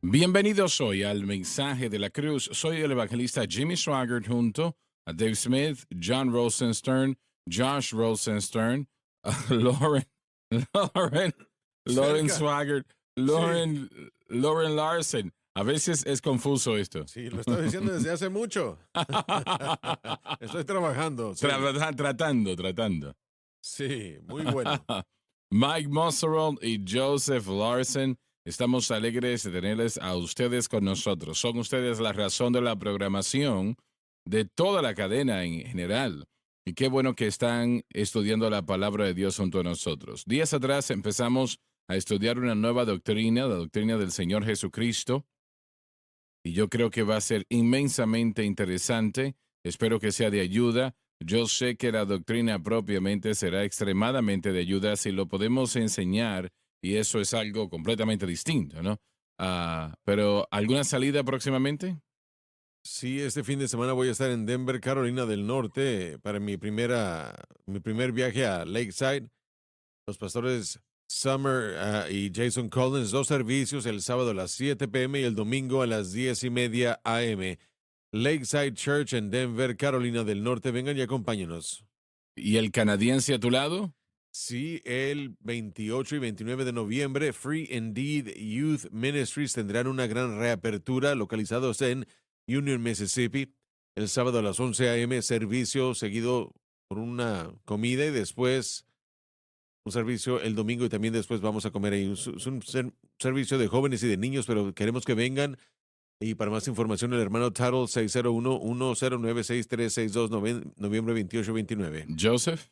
Bienvenidos hoy al mensaje de la cruz. Soy el evangelista Jimmy Swaggart junto a Dave Smith, John Rosenstern, Josh Rosenstern, Lauren, Lauren, Lauren Cerca, Swaggart, sí, Lauren Larson. A veces es confuso esto. sí, lo estoy diciendo desde hace mucho. Estoy trabajando, sí, Tratando. sí, muy bueno. Mike Musserall y Joseph Larson, estamos alegres de tenerles a ustedes con nosotros. Son ustedes la razón de la programación de toda la cadena en general. Y qué bueno que están estudiando la palabra de Dios junto a nosotros. Días atrás empezamos a estudiar una nueva doctrina, la doctrina del Señor Jesucristo, y yo creo que va a ser inmensamente interesante. Espero que sea de ayuda. Yo sé que la doctrina propiamente será extremadamente de ayuda si lo podemos enseñar, y eso es algo completamente distinto, ¿no? Pero, ¿alguna salida próximamente? Sí, este fin de semana voy a estar en Denver, Carolina del Norte, para mi primer viaje a Lakeside. Los pastores Summer y Jason Collins, dos servicios, el sábado a las 7 p.m. y el domingo a las 10:30 a.m. Lakeside Church en Denver, Carolina del Norte. Vengan y acompáñenos. ¿Y el canadiense a tu lado? Sí, el 28 y 29 de noviembre, Free Indeed Youth Ministries tendrán una gran reapertura localizados en Union, Mississippi. El sábado a las 11 a.m., servicio seguido por una comida y después un servicio el domingo y también después vamos a comer ahí. Es un servicio de jóvenes y de niños, pero queremos que vengan. Y para más información, el hermano Tuttle 601-1096-362, noviembre 28-29. ¿Joseph?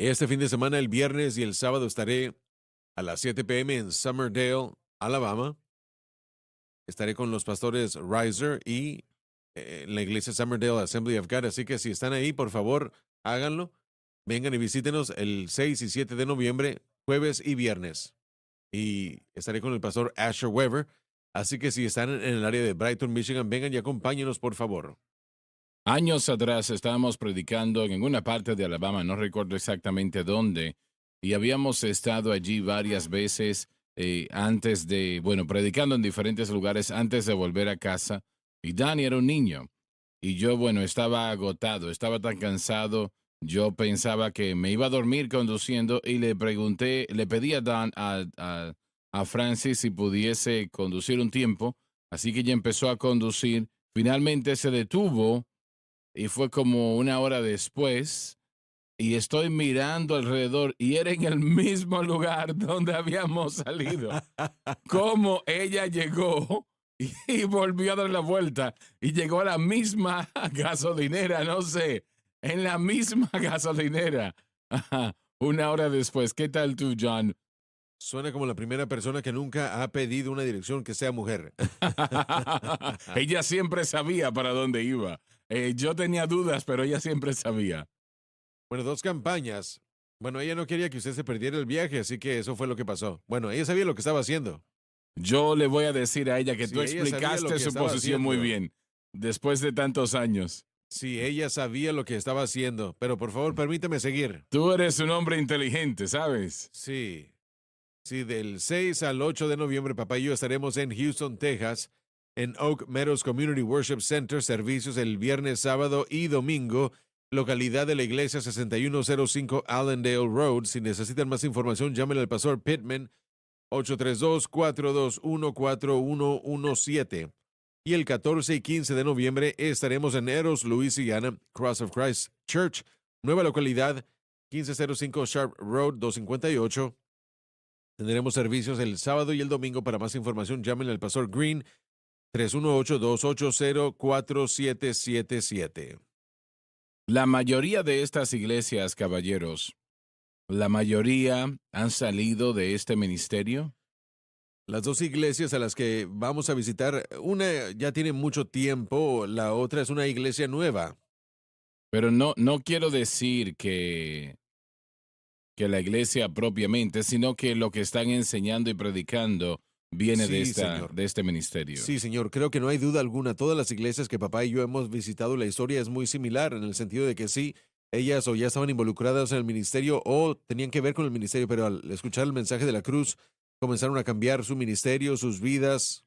Este fin de semana, el viernes y el sábado, estaré a las 7 p.m. en Summerdale, Alabama. Estaré con los pastores Riser y en la iglesia Summerdale Assembly of God. Así que si están ahí, por favor, háganlo. Vengan y visítenos el 6 y 7 de noviembre, jueves y viernes. Y estaré con el pastor Asher Weber. Así que si están en el área de Brighton, Michigan, vengan y acompáñenos, por favor. Años atrás estábamos predicando en una parte de Alabama, no recuerdo exactamente dónde, y habíamos estado allí varias veces antes de, bueno, predicando en diferentes lugares antes de volver a casa. Y Danny era un niño, y yo, bueno, estaba agotado, estaba tan cansado, yo pensaba que me iba a dormir conduciendo y le pregunté, le pedí a Dan, a Francis si pudiese conducir un tiempo, así que ella empezó a conducir, finalmente se detuvo y fue como una hora después y estoy mirando alrededor y era en el mismo lugar donde habíamos salido. Cómo ella llegó y volvió a dar la vuelta y llegó a la misma gasolinera, no sé, en la misma gasolinera. Ajá, una hora después. ¿Qué tal tú, John? Suena como la primera persona que nunca ha pedido una dirección que sea mujer. Ella siempre sabía para dónde iba. Yo tenía dudas, pero ella siempre sabía. Bueno, dos campañas. Bueno, ella no quería que usted se perdiera el viaje, así que eso fue lo que pasó. Bueno, ella sabía lo que estaba haciendo. Yo le voy a decir a ella que tú Si ella sabía lo explicaste que su estaba posición muy haciendo. bien, después de tantos años. Si ella sabía lo que estaba haciendo. Pero por favor, permítame seguir. Tú eres un hombre inteligente, ¿sabes? Sí. Sí, del 6 al 8 de noviembre, papá y yo estaremos en Houston, Texas, en Oak Meadows Community Worship Center, servicios el viernes, sábado y domingo, localidad de la iglesia 6105 Allendale Road. Si necesitan más información, llámenle al pastor Pittman 832-421-4117. Y el 14 y 15 de noviembre estaremos en Eros, Louisiana, Cross of Christ Church, nueva localidad 1505 Sharp Road 258. Tendremos servicios el sábado y el domingo. Para más información, llámenle al pastor Green 318-280-4777. La mayoría de estas iglesias, caballeros, la mayoría han salido de este ministerio, Las dos iglesias a las que vamos a visitar, una ya tiene mucho tiempo, la otra es una iglesia nueva. pero no quiero decir que la iglesia propiamente, sino que lo que están enseñando y predicando viene Sí, señor. de este ministerio. Sí, señor, creo que no hay duda alguna. Todas las iglesias que papá y yo hemos visitado, la historia es muy similar en el sentido de que sí, ellas o ya estaban involucradas en el ministerio o tenían que ver con el ministerio, pero al escuchar el mensaje de la cruz, comenzaron a cambiar su ministerio, sus vidas.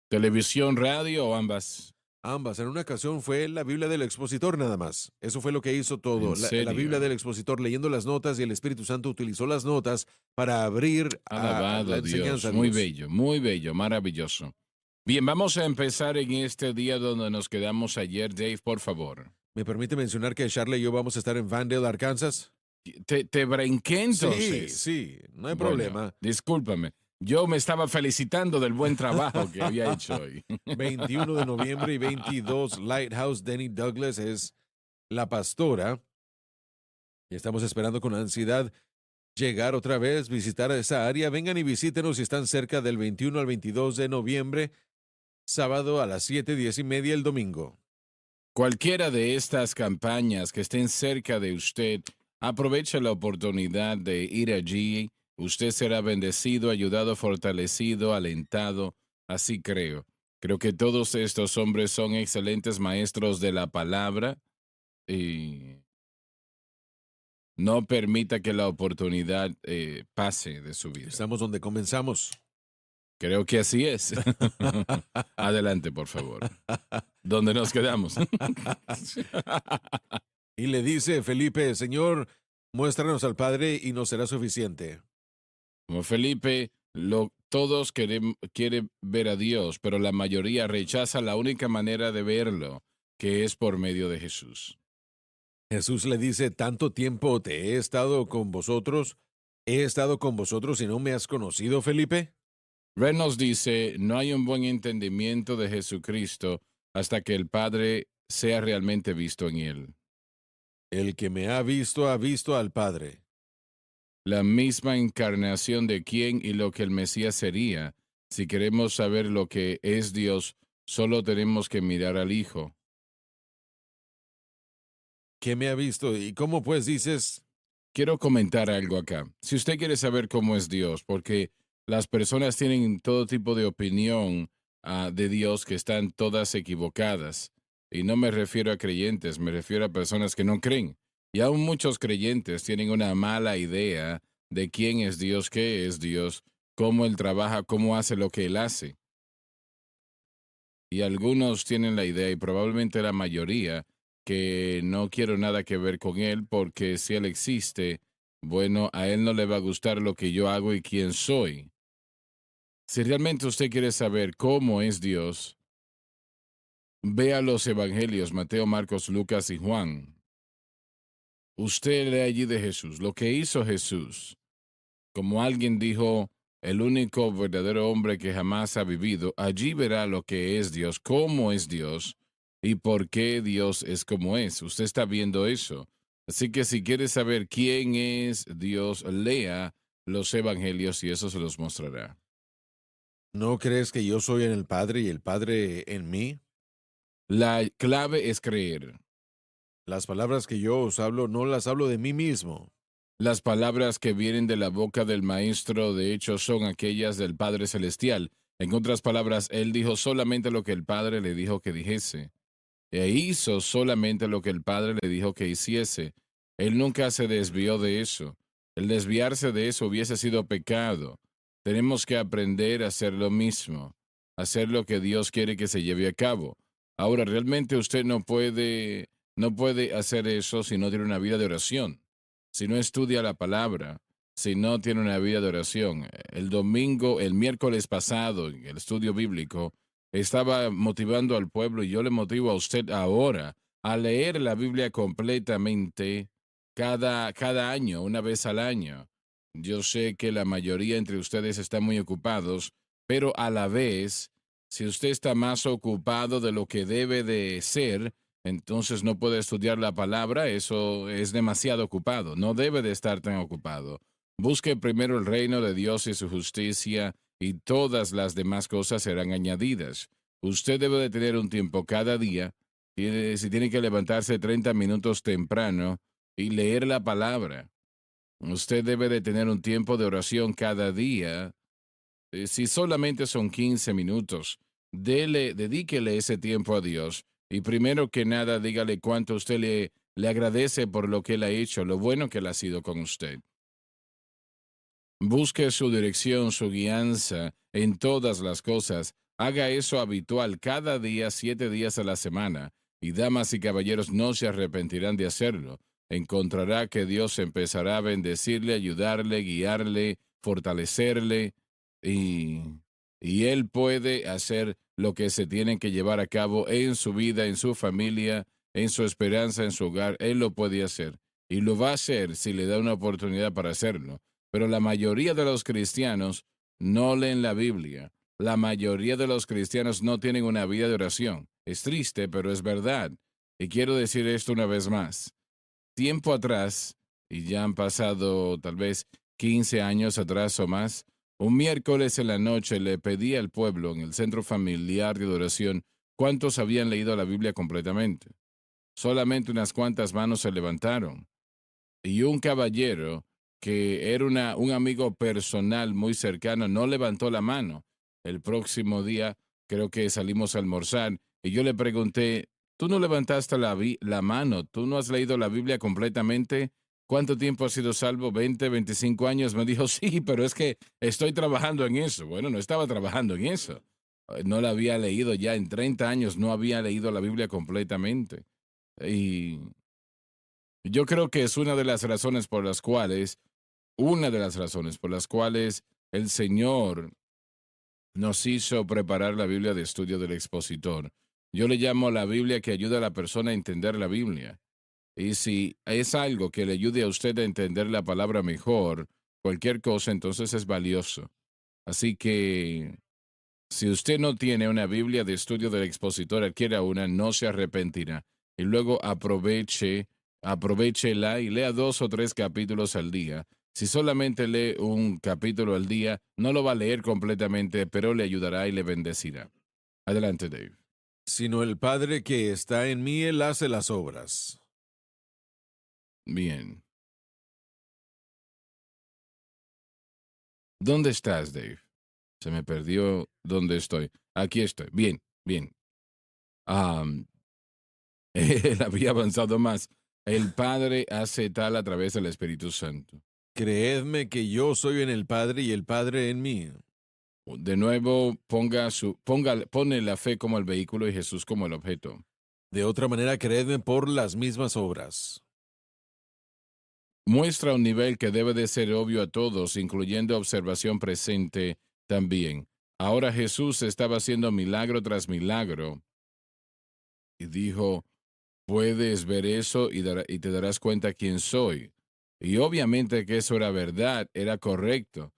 ¿Televisión, radio o ambas? Ambas. En una ocasión fue la Biblia del expositor nada más. Eso fue lo que hizo ¿En todo. La Biblia del serio? expositor leyendo las notas y el Espíritu Santo utilizó las notas para abrir a la Alabado enseñanza Dios, a Dios. muy bello, maravilloso. Bien, vamos a empezar en este día donde nos quedamos ayer. Dave, por favor. ¿Me permite mencionar que Charlie y yo vamos a estar en Vandale, Arkansas? Te brinqué Sí, entonces. sí, no hay Bueno, problema. discúlpame. Yo me estaba felicitando del buen trabajo que había hecho hoy. 21 de noviembre y 22, Lighthouse. Denny Douglas es la pastora. Y estamos esperando con ansiedad llegar otra vez, visitar esa área. Vengan y visítenos si están cerca del 21 al 22 de noviembre, sábado a las 7, 10:30 el domingo. Cualquiera de estas campañas que estén cerca de usted, aproveche la oportunidad de ir allí. Usted será bendecido, ayudado, fortalecido, alentado. Así creo. Creo que todos estos hombres son excelentes maestros de la palabra y no permita que la oportunidad pase de su vida. Estamos donde comenzamos. Creo que así es. Adelante, por favor. ¿Dónde nos quedamos? Y le dice Felipe, Señor, muéstranos al Padre y nos será suficiente. Como Felipe, todos quieren ver a Dios, pero la mayoría rechaza la única manera de verlo, que es por medio de Jesús. Jesús le dice, tanto tiempo te he estado con vosotros, he estado con vosotros y no me has conocido, Felipe. Red nos dice, no hay un buen entendimiento de Jesucristo hasta que el Padre sea realmente visto en él. El que me ha visto al Padre. La misma encarnación de quién y lo que el Mesías sería. Si queremos saber lo que es Dios, solo tenemos que mirar al Hijo. ¿Qué me ha visto? ¿Y cómo pues dices? Quiero comentar algo acá. Si usted quiere saber cómo es Dios, porque las personas tienen todo tipo de opinión de Dios que están todas equivocadas. Y no me refiero a creyentes, me refiero a personas que no creen. Y aún muchos creyentes tienen una mala idea de quién es Dios, qué es Dios, cómo Él trabaja, cómo hace lo que Él hace. Y algunos tienen la idea, y probablemente la mayoría, que no quiero nada que ver con Él porque si Él existe, bueno, a Él no le va a gustar lo que yo hago y quién soy. Si realmente usted quiere saber cómo es Dios, vea los evangelios, Mateo, Marcos, Lucas y Juan. Usted lee allí de Jesús, lo que hizo Jesús. Como alguien dijo, el único verdadero hombre que jamás ha vivido, allí verá lo que es Dios, cómo es Dios y por qué Dios es como es. Usted está viendo eso. Así que si quiere saber quién es Dios, lea los evangelios y eso se los mostrará. ¿No crees que yo soy en el Padre y el Padre en mí? La clave es creer. Las palabras que yo os hablo no las hablo de mí mismo. Las palabras que vienen de la boca del Maestro, de hecho, son aquellas del Padre Celestial. En otras palabras, Él dijo solamente lo que el Padre le dijo que dijese. E hizo solamente lo que el Padre le dijo que hiciese. Él nunca se desvió de eso. El desviarse de eso hubiese sido pecado. Tenemos que aprender a hacer lo mismo, hacer lo que Dios quiere que se lleve a cabo. Ahora, realmente usted no puede hacer eso si no tiene una vida de oración, si no estudia la palabra, si no tiene una vida de oración. El miércoles pasado, en el estudio bíblico, estaba motivando al pueblo y yo le motivo a usted ahora a leer la Biblia completamente cada año, una vez al año. Yo sé que la mayoría entre ustedes están muy ocupados, pero a la vez, si usted está más ocupado de lo que debe de ser, entonces no puede estudiar la palabra, eso es demasiado ocupado, no debe de estar tan ocupado. Busque primero el reino de Dios y su justicia y todas las demás cosas serán añadidas. Usted debe de tener un tiempo cada día, si tiene que levantarse 30 minutos temprano y leer la palabra. Usted debe de tener un tiempo de oración cada día. Si solamente son 15 minutos, dedíquele ese tiempo a Dios. Y primero que nada, dígale cuánto usted le agradece por lo que Él ha hecho, lo bueno que Él ha sido con usted. Busque su dirección, su guianza en todas las cosas. Haga eso habitual cada día, 7 días a la semana, y damas y caballeros no se arrepentirán de hacerlo. Encontrará que Dios empezará a bendecirle, ayudarle, guiarle, fortalecerle, y, y Él puede hacer lo que se tiene que llevar a cabo en su vida, en su familia, en su esperanza, en su hogar. Él lo puede hacer. Y lo va a hacer si le da una oportunidad para hacerlo. Pero la mayoría de los cristianos no leen la Biblia. La mayoría de los cristianos no tienen una vida de oración. Es triste, pero es verdad. Y quiero decir esto una vez más. Tiempo atrás, y ya han pasado tal vez 15 años atrás o más, un miércoles en la noche le pedí al pueblo en el centro familiar de oración cuántos habían leído la Biblia completamente. Solamente unas cuantas manos se levantaron. Y un caballero que era un amigo personal muy cercano no levantó la mano. El próximo día creo que salimos a almorzar y yo le pregunté, ¿tú no levantaste la mano? ¿Tú no has leído la Biblia completamente? ¿Cuánto tiempo has sido salvo? ¿20, 25 años? Me dijo, sí, pero es que estoy trabajando en eso. Bueno, no estaba trabajando en eso. No la había leído ya en 30 años, no había leído la Biblia completamente. Y yo creo que es una de las razones por las cuales el Señor nos hizo preparar la Biblia de estudio del expositor. Yo le llamo la Biblia que ayuda a la persona a entender la Biblia. Y si es algo que le ayude a usted a entender la palabra mejor, cualquier cosa, entonces es valioso. Así que si usted no tiene una Biblia de estudio del expositor, adquiera una, no se arrepentirá. Y luego aprovechela y lea 2 o 3 capítulos al día. Si solamente lee un capítulo al día, no lo va a leer completamente, pero le ayudará y le bendecirá. Adelante, Dave. Sino el Padre que está en mí, él hace las obras. Bien. ¿Dónde estás, Dave? Se me perdió dónde estoy. Aquí estoy. Bien, bien. Am, él había avanzado más. El Padre hace tal a través del Espíritu Santo. Creedme que yo soy en el Padre y el Padre en mí. De nuevo, pone la fe como el vehículo y Jesús como el objeto. De otra manera, creedme por las mismas obras. Muestra un nivel que debe de ser obvio a todos, incluyendo observación presente también. Ahora Jesús estaba haciendo milagro tras milagro y dijo, puedes ver eso y te darás cuenta quién soy. Y obviamente que eso era verdad, era correcto,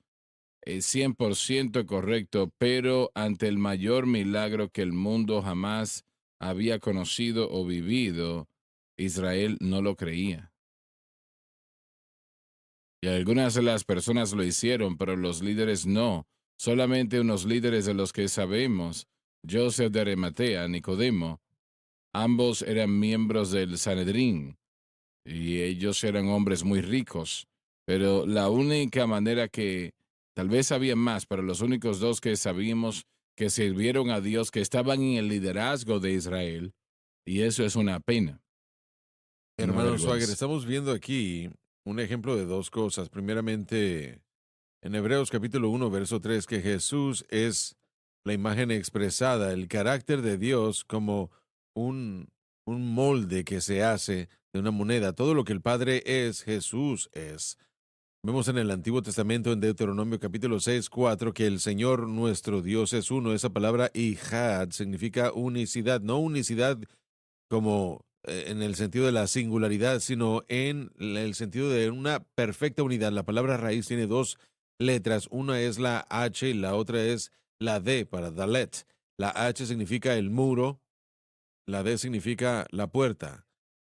100% correcto, pero ante el mayor milagro que el mundo jamás había conocido o vivido, Israel no lo creía. Y algunas de las personas lo hicieron, pero los líderes no. Solamente unos líderes de los que sabemos, Joseph de Arimatea, Nicodemo, ambos eran miembros del Sanedrín y ellos eran hombres muy ricos. Pero la única manera que, tal vez había más, pero los únicos dos que sabíamos que sirvieron a Dios, que estaban en el liderazgo de Israel, y eso es una pena, una Hermano Swagger, vergüenza. estamos viendo aquí un ejemplo de dos cosas. Primeramente, en Hebreos capítulo 1, verso 3, que Jesús es la imagen expresada, el carácter de Dios como un, un molde que se hace de una moneda. Todo lo que el Padre es, Jesús es. Vemos en el Antiguo Testamento, en Deuteronomio capítulo 6, 4, que el Señor nuestro Dios es uno. Esa palabra Ijad significa unicidad, no unicidad como en el sentido de la singularidad, sino en el sentido de una perfecta unidad. La palabra raíz tiene dos letras, una es la H y la otra es la D para Dalet. La H significa el muro, la D significa la puerta.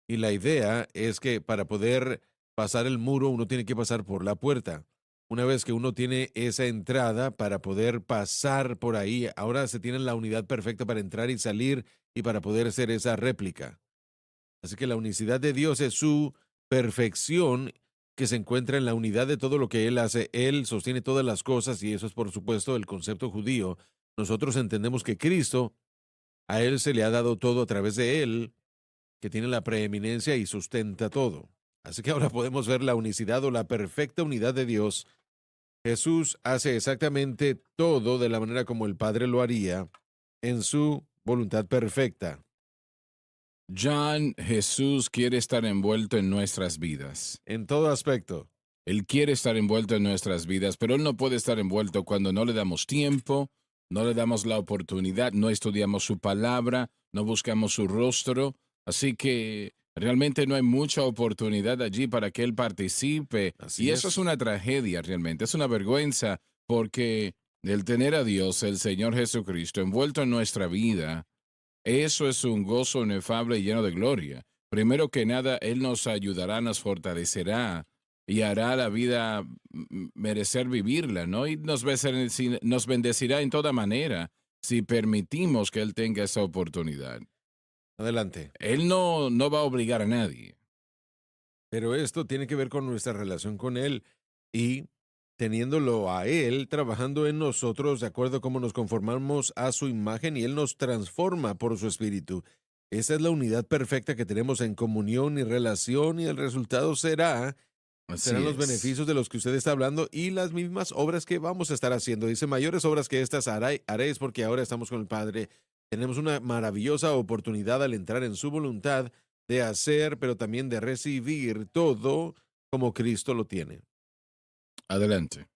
Y la idea es que para poder pasar el muro uno tiene que pasar por la puerta. Una vez que uno tiene esa entrada para poder pasar por ahí, ahora se tiene la unidad perfecta para entrar y salir y para poder hacer esa réplica. Así que la unicidad de Dios es su perfección que se encuentra en la unidad de todo lo que Él hace. Él sostiene todas las cosas y eso es por supuesto el concepto judío. Nosotros entendemos que Cristo, a Él se le ha dado todo a través de Él, que tiene la preeminencia y sustenta todo. Así que ahora podemos ver la unicidad o la perfecta unidad de Dios. Jesús hace exactamente todo de la manera como el Padre lo haría en su voluntad perfecta. John, Jesús quiere estar envuelto en nuestras vidas. En todo aspecto. Él quiere estar envuelto en nuestras vidas, pero Él no puede estar envuelto cuando no le damos tiempo, no le damos la oportunidad, no estudiamos su palabra, no buscamos su rostro. Así que realmente no hay mucha oportunidad allí para que Él participe. Y Así eso es es. una tragedia realmente, es una vergüenza porque el tener a Dios, el Señor Jesucristo, envuelto en nuestra vida, eso es un gozo inefable y lleno de gloria. Primero que nada, Él nos ayudará, nos fortalecerá y hará la vida merecer vivirla, ¿no? Y nos bendecirá en toda manera si permitimos que Él tenga esa oportunidad. Adelante. Él no va a obligar a nadie. Pero esto tiene que ver con nuestra relación con Él y teniéndolo a Él trabajando en nosotros de acuerdo a cómo nos conformamos a su imagen y Él nos transforma por su espíritu. Esa es la unidad perfecta que tenemos en comunión y relación y el resultado serán Así los es. beneficios de los que usted está hablando y las mismas obras que vamos a estar haciendo. Dice, mayores obras que estas haréis porque ahora estamos con el Padre. Tenemos una maravillosa oportunidad al entrar en su voluntad de hacer, pero también de recibir todo como Cristo lo tiene. Adelante.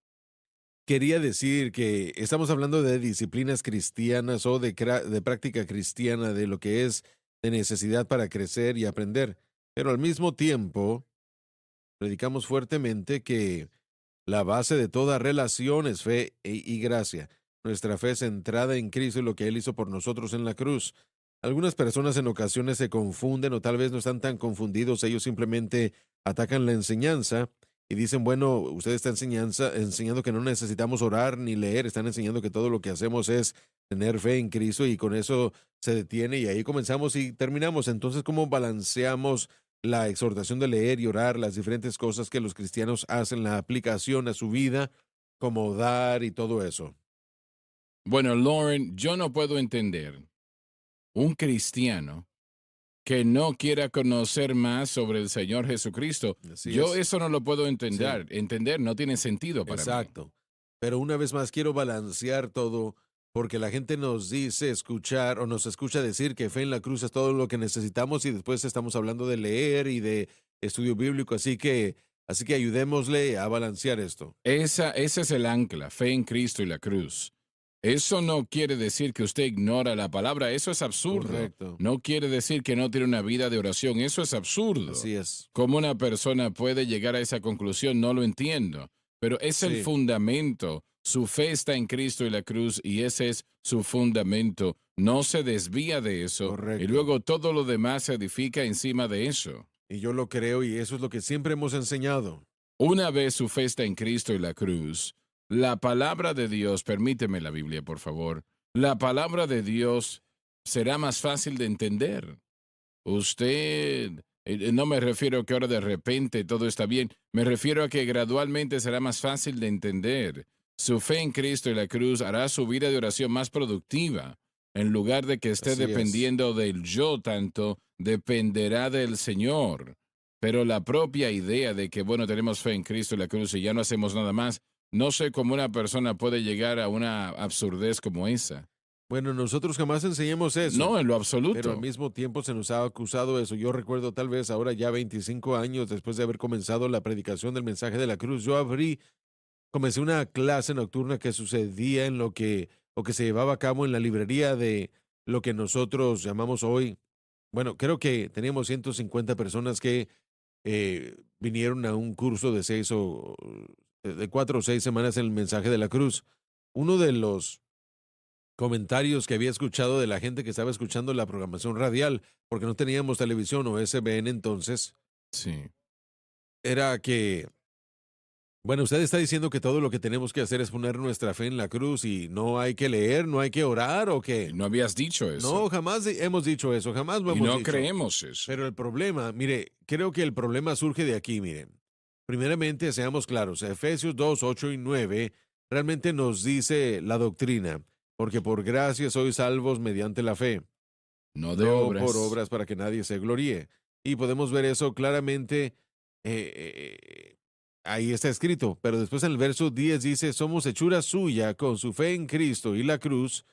Quería decir que estamos hablando de disciplinas cristianas o de práctica cristiana, de lo que es de necesidad para crecer y aprender, pero al mismo tiempo predicamos fuertemente que la base de toda relación es fe y gracia. Nuestra fe es centrada en Cristo y lo que Él hizo por nosotros en la cruz. Algunas personas en ocasiones se confunden o tal vez no están tan confundidos, ellos simplemente atacan la enseñanza y dicen, bueno, usted está enseñando que no necesitamos orar ni leer, están enseñando que todo lo que hacemos es tener fe en Cristo y con eso se detiene y ahí comenzamos y terminamos. Entonces, ¿cómo balanceamos la exhortación de leer y orar, las diferentes cosas que los cristianos hacen, la aplicación a su vida, como dar y todo eso? Bueno, Lauren, yo no puedo entender un cristiano que no quiera conocer más sobre el Señor Jesucristo. Así Yo es. eso no lo puedo Sí, entender, no tiene sentido para mí. exacto. Pero una vez más quiero balancear todo porque la gente nos dice escuchar o nos escucha decir que fe en la cruz es todo lo que necesitamos y después estamos hablando de leer y de estudio bíblico, así que ayudémosle a balancear esto. Ese es el ancla, fe en Cristo y la cruz. Eso no quiere decir que usted ignora la palabra, eso es absurdo. Correcto. No quiere decir que no tiene una vida de oración, eso es absurdo. Así es. ¿Cómo una persona puede llegar a esa conclusión? No lo entiendo. Pero es el Sí, fundamento. Su fe está en Cristo y la cruz y ese es su fundamento. No se desvía de eso y correcto. luego todo lo demás se edifica encima de eso. Y yo lo creo y eso es lo que siempre hemos enseñado. Una vez su fe está en Cristo y la cruz, la palabra de Dios, permíteme la Biblia, por favor, la palabra de Dios será más fácil de entender. Usted, no me refiero a que ahora de repente todo está bien, me refiero a que gradualmente será más fácil de entender. Su fe en Cristo y la cruz hará su vida de oración más productiva. En lugar de que esté Así es. dependiendo del yo tanto, dependerá del Señor. Pero la propia idea de que, bueno, tenemos fe en Cristo y la cruz y ya no hacemos nada más, no sé cómo una persona puede llegar a una absurdez como esa. Bueno, nosotros jamás enseñamos eso, No, en lo pero al absoluto. mismo tiempo se nos ha acusado eso. Yo recuerdo tal vez ahora ya 25 años después de haber comenzado la predicación del mensaje de la cruz, comencé una clase nocturna que sucedía en lo que se llevaba a cabo en la librería de lo que nosotros llamamos hoy, bueno, creo que teníamos 150 personas que vinieron a un curso de de 4 o 6 semanas en el mensaje de la cruz. Uno de los comentarios que había escuchado de la gente que estaba escuchando la programación radial, porque no teníamos televisión o SBN entonces, Sí. era que, bueno, usted está diciendo que todo lo que tenemos que hacer es poner nuestra fe en la cruz y no hay que leer, no hay que orar o Y qué. no habías dicho No, eso. jamás hemos dicho eso, jamás lo Y hemos no dicho. creemos eso. Pero el problema, mire, creo que el problema surge de aquí, miren. Primeramente, seamos claros, Efesios 2, 8 y 9 realmente nos dice la doctrina, porque por gracia sois salvos mediante la fe, No de no por obras. obras para que nadie se gloríe. Y podemos ver eso claramente, ahí está escrito, pero después en el verso 10 dice, somos hechura suya con su fe en Cristo y la cruz,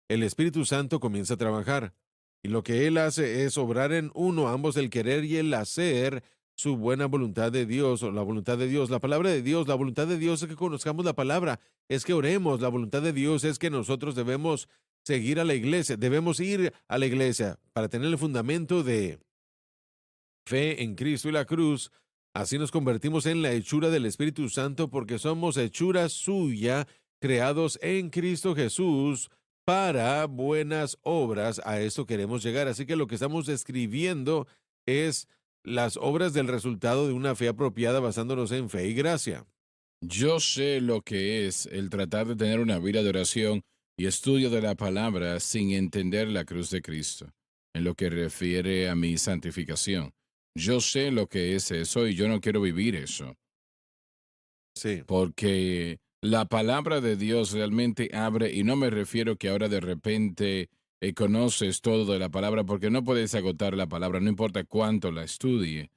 el Espíritu Santo comienza a trabajar. Y lo que Él hace es obrar en uno, ambos el querer y el hacer su buena voluntad de Dios o la voluntad de Dios, la palabra de Dios. La voluntad de Dios es que conozcamos la palabra, es que oremos. La voluntad de Dios es que nosotros debemos seguir a la iglesia, debemos ir a la iglesia para tener el fundamento de fe en Cristo y la cruz. Así nos convertimos en la hechura del Espíritu Santo porque somos hechura suya, creados en Cristo Jesús para buenas obras. A esto queremos llegar. Así que lo que estamos describiendo es las obras del resultado de una fe apropiada basándonos en fe y gracia. Yo sé lo que es el tratar de tener una vida de oración y estudio de la palabra sin entender la cruz de Cristo, en lo que refiere a mi santificación. Yo sé lo que es eso y yo no quiero vivir eso, Sí, porque la palabra de Dios realmente abre, y no me refiero que ahora de repente conoces todo de la palabra, porque no puedes agotar la palabra, no importa cuánto la estudie,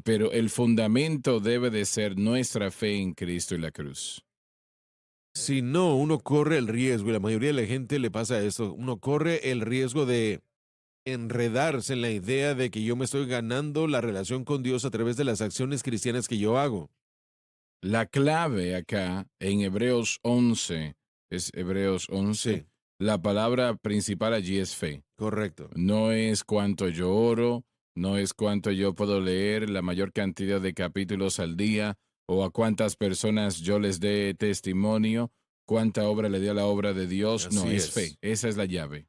pero el fundamento debe de ser nuestra fe en Cristo y la cruz. si no, uno corre el riesgo, y la mayoría de la gente le pasa esto, uno corre el riesgo de enredarse en la idea de que yo me estoy ganando la relación con Dios a través de las acciones cristianas que yo hago. La clave acá en Hebreos 11, es Hebreos 11, Sí, la palabra principal allí es fe. correcto. No es cuánto yo oro, no es cuánto yo puedo leer la mayor cantidad de capítulos al día o a cuántas personas yo les dé testimonio, cuánta obra le dé a la obra de Dios. No, Así es fe. es. Esa es la llave.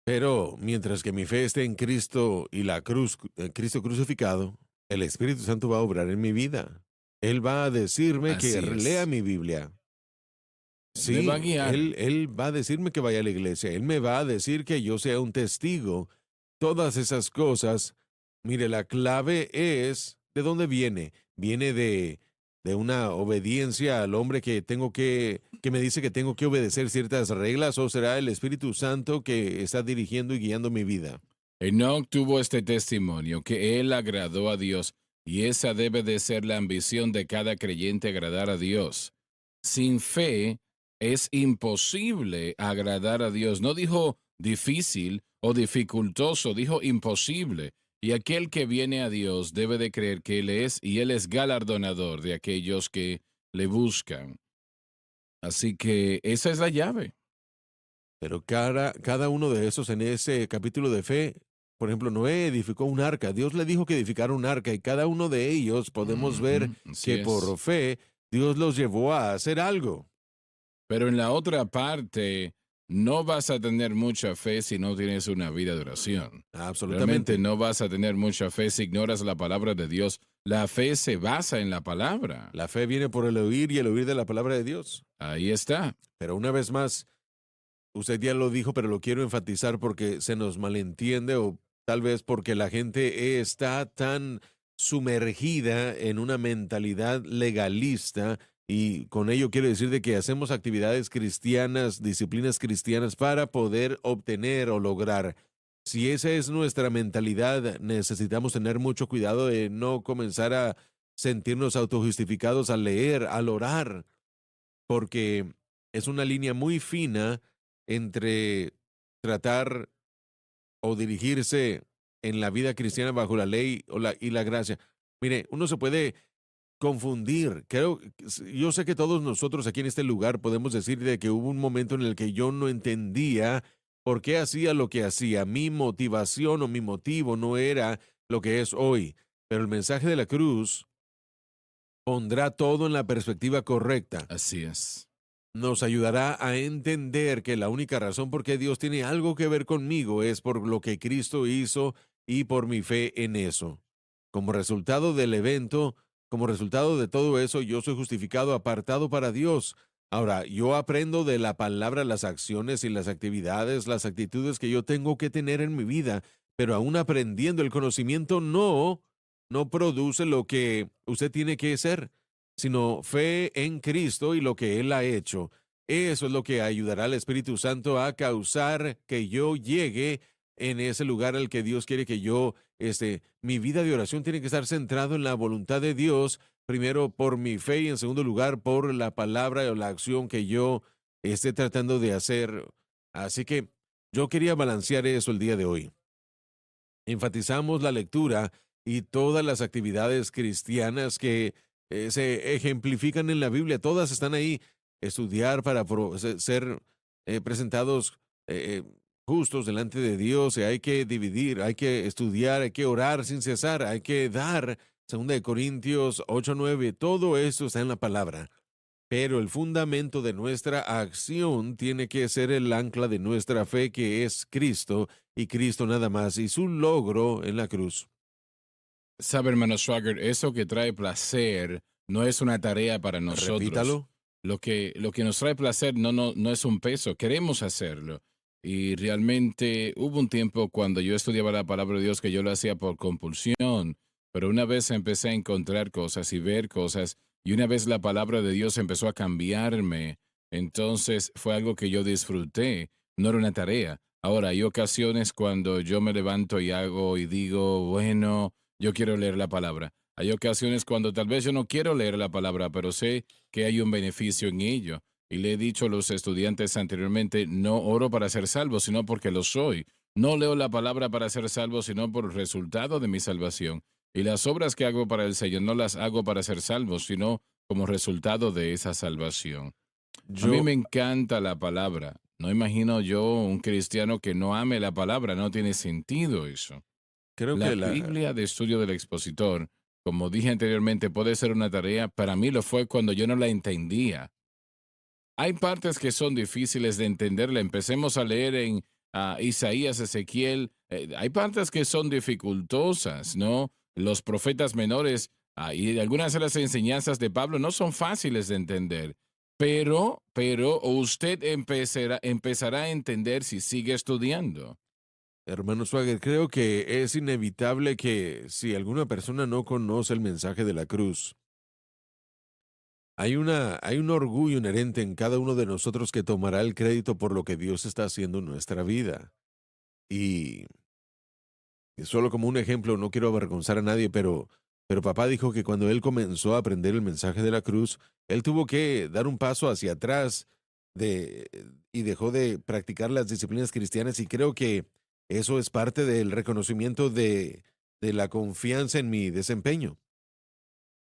Pero mientras que mi fe esté en Cristo y la cruz, en Cristo crucificado, el Espíritu Santo va a obrar en mi vida. Él va a decirme que Así lea es. mi Biblia. Me va a Sí, guiar. él va a decirme que vaya a la iglesia. Él me va a decir que yo sea un testigo. Todas esas cosas. Mire, la clave es, ¿de dónde viene? Viene de una obediencia al hombre que me dice que tengo que obedecer ciertas reglas, o será el Espíritu Santo que está dirigiendo y guiando mi vida. Enoch tuvo este testimonio, que él agradó a Dios, y esa debe de ser la ambición de cada creyente, agradar a Dios. Sin fe es imposible agradar a Dios. No dijo difícil o dificultoso, dijo imposible. Y aquel que viene a Dios debe de creer que Él es, y Él es galardonador de aquellos que le buscan. Así que esa es la llave. Pero cada uno de esos en ese capítulo de fe, por ejemplo, Noé edificó un arca. Dios le dijo que edificara un arca y cada uno de ellos podemos ver Ujú, así que es. por fe Dios los llevó a hacer algo. Pero en la otra parte, no vas a tener mucha fe si no tienes una vida de oración. Realmente Absolutamente. no vas a tener mucha fe si ignoras la palabra de Dios. La fe se basa en la palabra. La fe viene por el oír y el oír de la palabra de Dios. Ahí está. Pero una vez más, usted ya lo dijo, pero lo quiero enfatizar porque se nos malentiende o tal vez porque la gente está tan sumergida en una mentalidad legalista y con ello quiero decir de que hacemos actividades cristianas, disciplinas cristianas para poder obtener o lograr. Si esa es nuestra mentalidad, necesitamos tener mucho cuidado de no comenzar a sentirnos autojustificados al leer, al orar, porque es una línea muy fina entre tratar o dirigirse en la vida cristiana bajo la ley y la gracia. Mire, uno se puede confundir. Yo sé que todos nosotros aquí en este lugar podemos decir de que hubo un momento en el que yo no entendía por qué hacía lo que hacía. Mi motivación o mi motivo no era lo que es hoy. Pero el mensaje de la cruz pondrá todo en la perspectiva correcta. Así es. Nos ayudará a entender que la única razón por qué Dios tiene algo que ver conmigo es por lo que Cristo hizo y por mi fe en eso. Como resultado del evento, como resultado de todo eso, yo soy justificado, apartado para Dios. Ahora, yo aprendo de la palabra las acciones y las actividades, las actitudes que yo tengo que tener en mi vida, pero aún aprendiendo el conocimiento no produce lo que usted tiene que ser, sino fe en Cristo y lo que Él ha hecho. Eso es lo que ayudará al Espíritu Santo a causar que yo llegue en ese lugar al que Dios quiere que yo esté. Mi vida de oración tiene que estar centrado en la voluntad de Dios, primero por mi fe y en segundo lugar por la palabra o la acción que yo esté tratando de hacer Así que yo quería balancear eso el día de hoy. Enfatizamos la lectura y todas las actividades cristianas que se ejemplifican en la Biblia, todas están ahí. Estudiar para ser presentados eh, justos delante de Dios, y hay que dividir, hay que estudiar, hay que orar sin cesar, hay que dar. Segunda de Corintios 8:9, todo esto está en la palabra. Pero el fundamento de nuestra acción tiene que ser el ancla de nuestra fe, que es Cristo y Cristo nada más, y su logro en la cruz. Sabe, hermano Swagger, eso que trae placer no es una tarea para nosotros. Repítalo. Lo que nos trae placer no es un peso, queremos hacerlo. Y realmente hubo un tiempo cuando yo estudiaba la palabra de Dios que yo lo hacía por compulsión, pero una vez empecé a encontrar cosas y ver cosas, y una vez la palabra de Dios empezó a cambiarme, entonces fue algo que yo disfruté, no era una tarea. Ahora, hay ocasiones cuando yo me levanto y hago y digo, bueno, yo quiero leer la palabra. Hay ocasiones cuando tal vez yo no quiero leer la palabra, pero sé que hay un beneficio en ello. Y le he dicho a los estudiantes anteriormente, no oro para ser salvo, sino porque lo soy. No leo la palabra para ser salvo, sino por el resultado de mi salvación. Y las obras que hago para el Señor no las hago para ser salvo, sino como resultado de esa salvación. A mí Yo me encanta la palabra. No imagino yo un cristiano que no ame la palabra. No tiene sentido eso. creo La que Biblia de estudio del expositor, como dije anteriormente, puede ser una tarea. Para mí lo fue cuando yo no la entendía. Hay partes que son difíciles de entenderla. Empecemos a leer en Isaías, Ezequiel. Hay partes que son dificultosas, ¿no? Los profetas menores y algunas de las enseñanzas de Pablo no son fáciles de entender. Pero usted empezará a entender si sigue estudiando. hermano Swagger, creo que es inevitable que si alguna persona no conoce el mensaje de la cruz, hay un orgullo inherente en cada uno de nosotros que tomará el crédito por lo que Dios está haciendo en nuestra vida. Y solo como un ejemplo, no quiero avergonzar a nadie, pero papá dijo que cuando él comenzó a aprender el mensaje de la cruz, él tuvo que dar un paso hacia atrás de, y dejó de practicar las disciplinas cristianas, y creo que eso es parte del reconocimiento de la confianza en mi desempeño,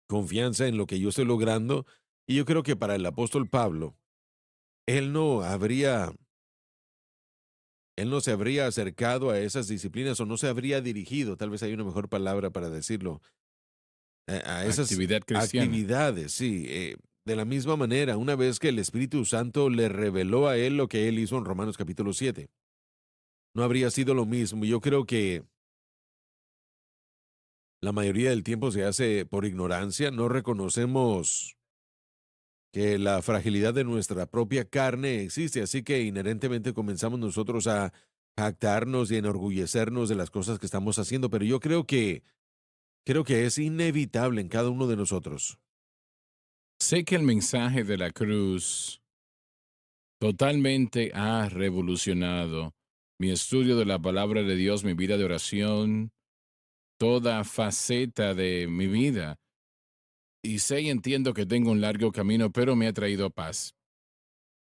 confianza en lo que yo estoy logrando. Y yo creo que para el apóstol Pablo, él no habría él no se habría acercado a esas disciplinas, o no se habría dirigido, tal vez hay una mejor palabra para decirlo, a esas Actividad cristiana. actividades, sí. De la misma manera, una vez que el Espíritu Santo le reveló a él lo que él hizo en Romanos capítulo 7, no habría sido lo mismo. Yo creo que la mayoría del tiempo se hace por ignorancia, no reconocemos que la fragilidad de nuestra propia carne existe, así que inherentemente comenzamos nosotros a jactarnos y enorgullecernos de las cosas que estamos haciendo, pero yo creo que es inevitable en cada uno de nosotros. Sé que el mensaje de la cruz totalmente ha revolucionado mi estudio de la palabra de Dios, mi vida de oración, toda faceta de mi vida. Y sé y entiendo que tengo un largo camino, pero me ha traído paz.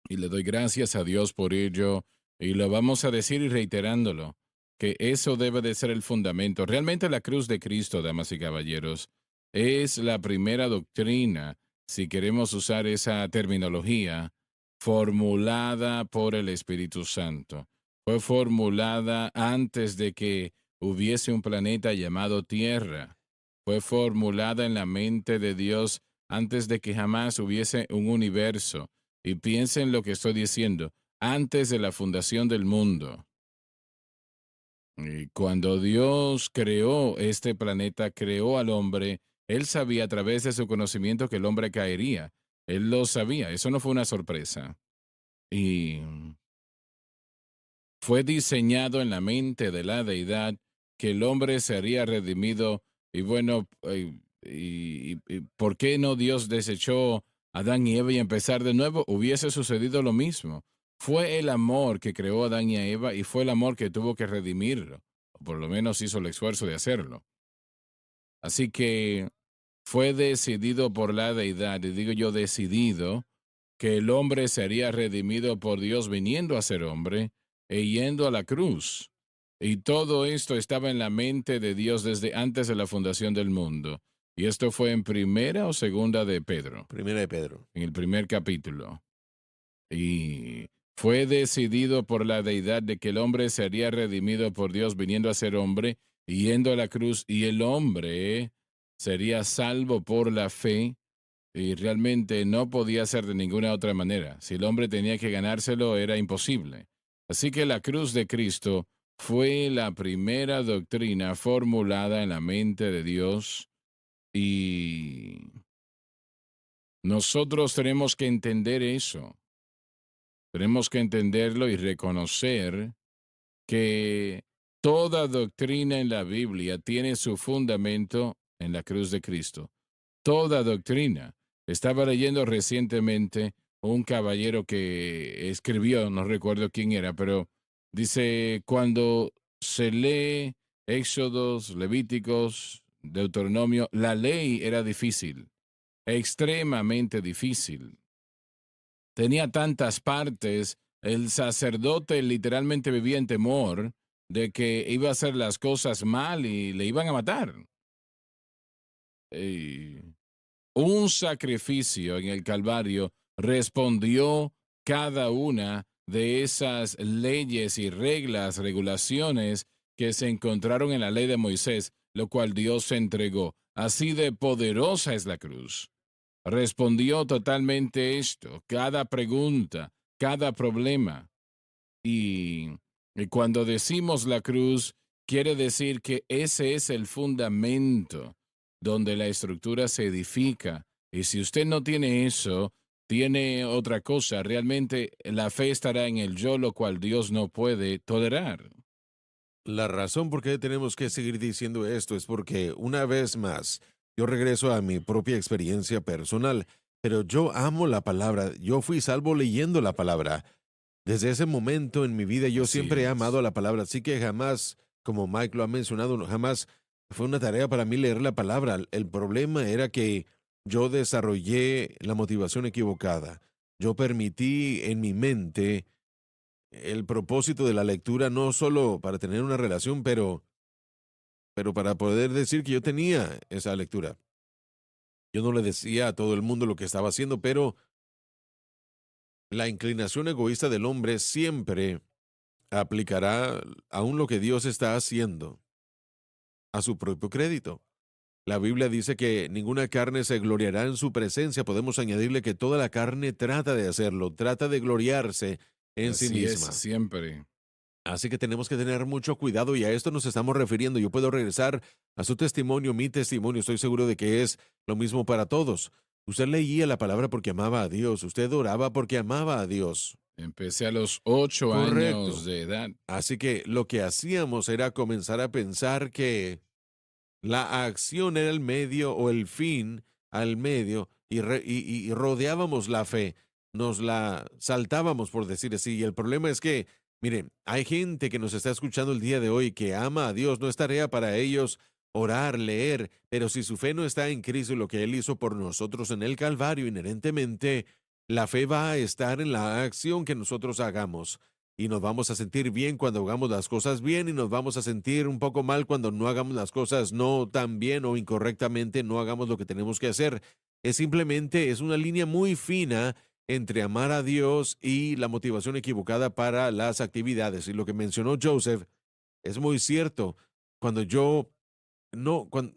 Y le doy gracias a Dios por ello. Y lo vamos a decir y reiterándolo, que eso debe de ser el fundamento. Realmente la cruz de Cristo, damas y caballeros, es la primera doctrina, si queremos usar esa terminología, formulada por el Espíritu Santo. Fue formulada antes de que hubiese un planeta llamado Tierra. Fue formulada en la mente de Dios antes de que jamás hubiese un universo. Y piensen lo que estoy diciendo, antes de la fundación del mundo. Y cuando Dios creó este planeta, creó al hombre, Él sabía a través de su conocimiento que el hombre caería. Él lo sabía, eso no fue una sorpresa. Y fue diseñado en la mente de la deidad que el hombre sería redimido. Y bueno, ¿por qué no Dios desechó a Adán y Eva y empezar de nuevo? Hubiese sucedido lo mismo. Fue el amor que creó a Adán y a Eva y fue el amor que tuvo que redimirlo, o por lo menos hizo el esfuerzo de hacerlo. Así que fue decidido por la deidad, y digo yo decidido, que el hombre sería redimido por Dios viniendo a ser hombre e yendo a la cruz. Y todo esto estaba en la mente de Dios desde antes de la fundación del mundo. Y esto fue en primera o segunda de Pedro, Primera de Pedro. en el primer capítulo. Y fue decidido por la deidad de que el hombre sería redimido por Dios viniendo a ser hombre y yendo a la cruz, y el hombre sería salvo por la fe, y realmente no podía ser de ninguna otra manera. Si el hombre tenía que ganárselo, era imposible. Así que la cruz de Cristo fue la primera doctrina formulada en la mente de Dios, y nosotros tenemos que entender eso. Tenemos que entenderlo y reconocer que toda doctrina en la Biblia tiene su fundamento en la cruz de Cristo. Toda doctrina. Estaba leyendo recientemente un caballero que escribió, no recuerdo quién era, pero dice, cuando se lee Éxodos, Levíticos, Deuteronomio, la ley era difícil, extremadamente difícil. Tenía tantas partes, el sacerdote literalmente vivía en temor de que iba a hacer las cosas mal y le iban a matar. Y un sacrificio en el Calvario respondió cada una de esas leyes y reglas, regulaciones que se encontraron en la ley de Moisés, lo cual Dios entregó. Así de poderosa es la cruz. Respondió totalmente esto, cada pregunta, cada problema. Y, y cuando decimos la cruz, quiere decir que ese es el fundamento donde la estructura se edifica. Y si usted no tiene eso, tiene otra cosa. Realmente la fe estará en el yo, lo cual Dios no puede tolerar. La razón por qué tenemos que seguir diciendo esto es porque, una vez más, yo regreso a mi propia experiencia personal, pero yo amo la palabra, yo fui salvo leyendo la palabra. Desde ese momento en mi vida yo Así siempre he es. amado la palabra, así que jamás, como Mike lo ha mencionado, jamás fue una tarea para mí leer la palabra. El problema era que yo desarrollé la motivación equivocada. Yo permití en mi mente el propósito de la lectura no solo para tener una relación, pero para poder decir que yo tenía esa lectura. Yo no le decía a todo el mundo lo que estaba haciendo, pero la inclinación egoísta del hombre siempre aplicará aún lo que Dios está haciendo a su propio crédito. La Biblia dice que ninguna carne se gloriará en su presencia. Podemos añadirle que toda la carne trata de hacerlo, trata de gloriarse en sí Así es, misma. siempre. Así que tenemos que tener mucho cuidado y a esto nos estamos refiriendo. Yo puedo regresar a su testimonio, mi testimonio. Estoy seguro de que es lo mismo para todos. Usted leía la palabra porque amaba a Dios. Usted oraba porque amaba a Dios. Empecé a los 8 años Correcto. de edad. Así que lo que hacíamos era comenzar a pensar que la acción era el medio o el fin al medio y rodeábamos la fe, nos la saltábamos por decir así. Y el problema es que, miren, hay gente que nos está escuchando el día de hoy que ama a Dios, no es tarea para ellos orar, leer, pero si su fe no está en Cristo y lo que Él hizo por nosotros en el Calvario, inherentemente, la fe va a estar en la acción que nosotros hagamos y nos vamos a sentir bien cuando hagamos las cosas bien y nos vamos a sentir un poco mal cuando no hagamos las cosas no tan bien o incorrectamente, no hagamos lo que tenemos que hacer. Es simplemente, es una línea muy fina entre amar a Dios y la motivación equivocada para las actividades. Y lo que mencionó Joseph es muy cierto. Cuando yo no, cuando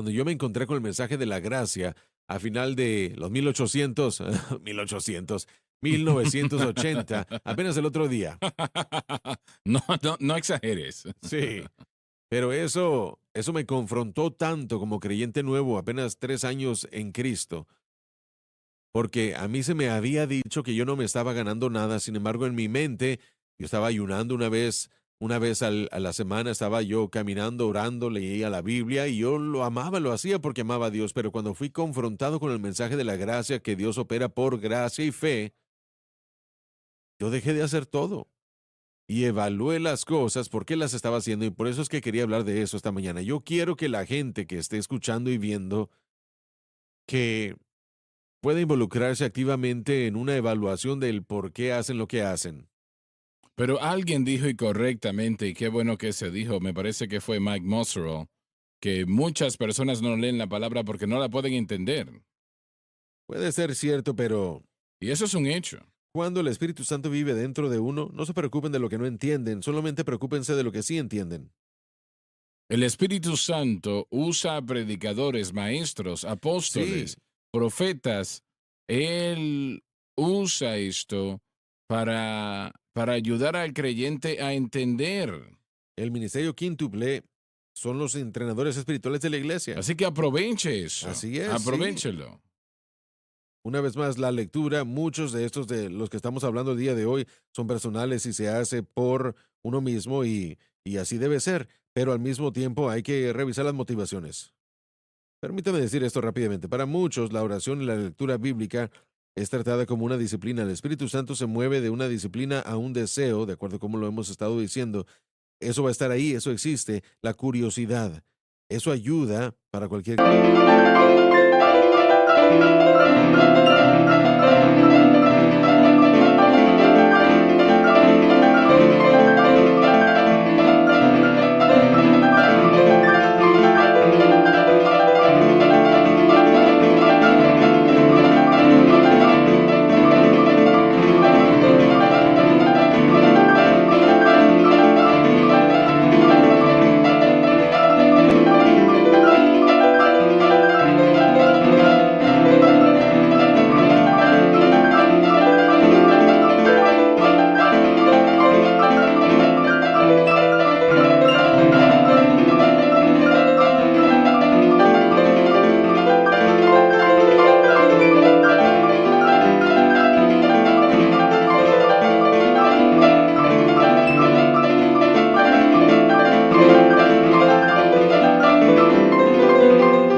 yo me encontré con el mensaje de la gracia a final de los 1800, 1800, 1980, apenas el otro día. No, no, no exageres. Sí, pero eso me confrontó tanto como creyente nuevo, apenas 3 años en Cristo, porque a mí se me había dicho que yo no me estaba ganando nada, sin embargo, en mi mente, yo estaba ayunando una vez a la semana, estaba yo caminando, orando, leía la Biblia y yo lo amaba, lo hacía porque amaba a Dios, pero cuando fui confrontado con el mensaje de la gracia, que Dios opera por gracia y fe, yo dejé de hacer todo y evalué las cosas, por qué las estaba haciendo y por eso es que quería hablar de eso esta mañana. Yo quiero que la gente que esté escuchando y viendo que puede involucrarse activamente en una evaluación del por qué hacen lo que hacen. Pero alguien dijo y correctamente, y qué bueno que se dijo, me parece que fue Mike Mosero, que muchas personas no leen la palabra porque no la pueden entender. Puede ser cierto, pero Y eso es un hecho. cuando el Espíritu Santo vive dentro de uno, no se preocupen de lo que no entienden, solamente preocúpense de lo que sí entienden. El Espíritu Santo usa a predicadores, maestros, Sí, apóstoles, profetas. Él usa esto para ayudar al creyente a entender. el ministerio quíntuple son los entrenadores espirituales de la iglesia. Así que aproveche eso. Así es, sí. Aprovechelo. Una vez más, la lectura, muchos de estos de los que estamos hablando el día de hoy son personales y se hace por uno mismo y así debe ser, pero al mismo tiempo hay que revisar las motivaciones. Permítame decir esto rápidamente. Para muchos, la oración y la lectura bíblica es tratada como una disciplina. El Espíritu Santo se mueve de una disciplina a un deseo, de acuerdo a como lo hemos estado diciendo. Eso va a estar ahí, eso existe. La curiosidad. Eso ayuda para cualquier...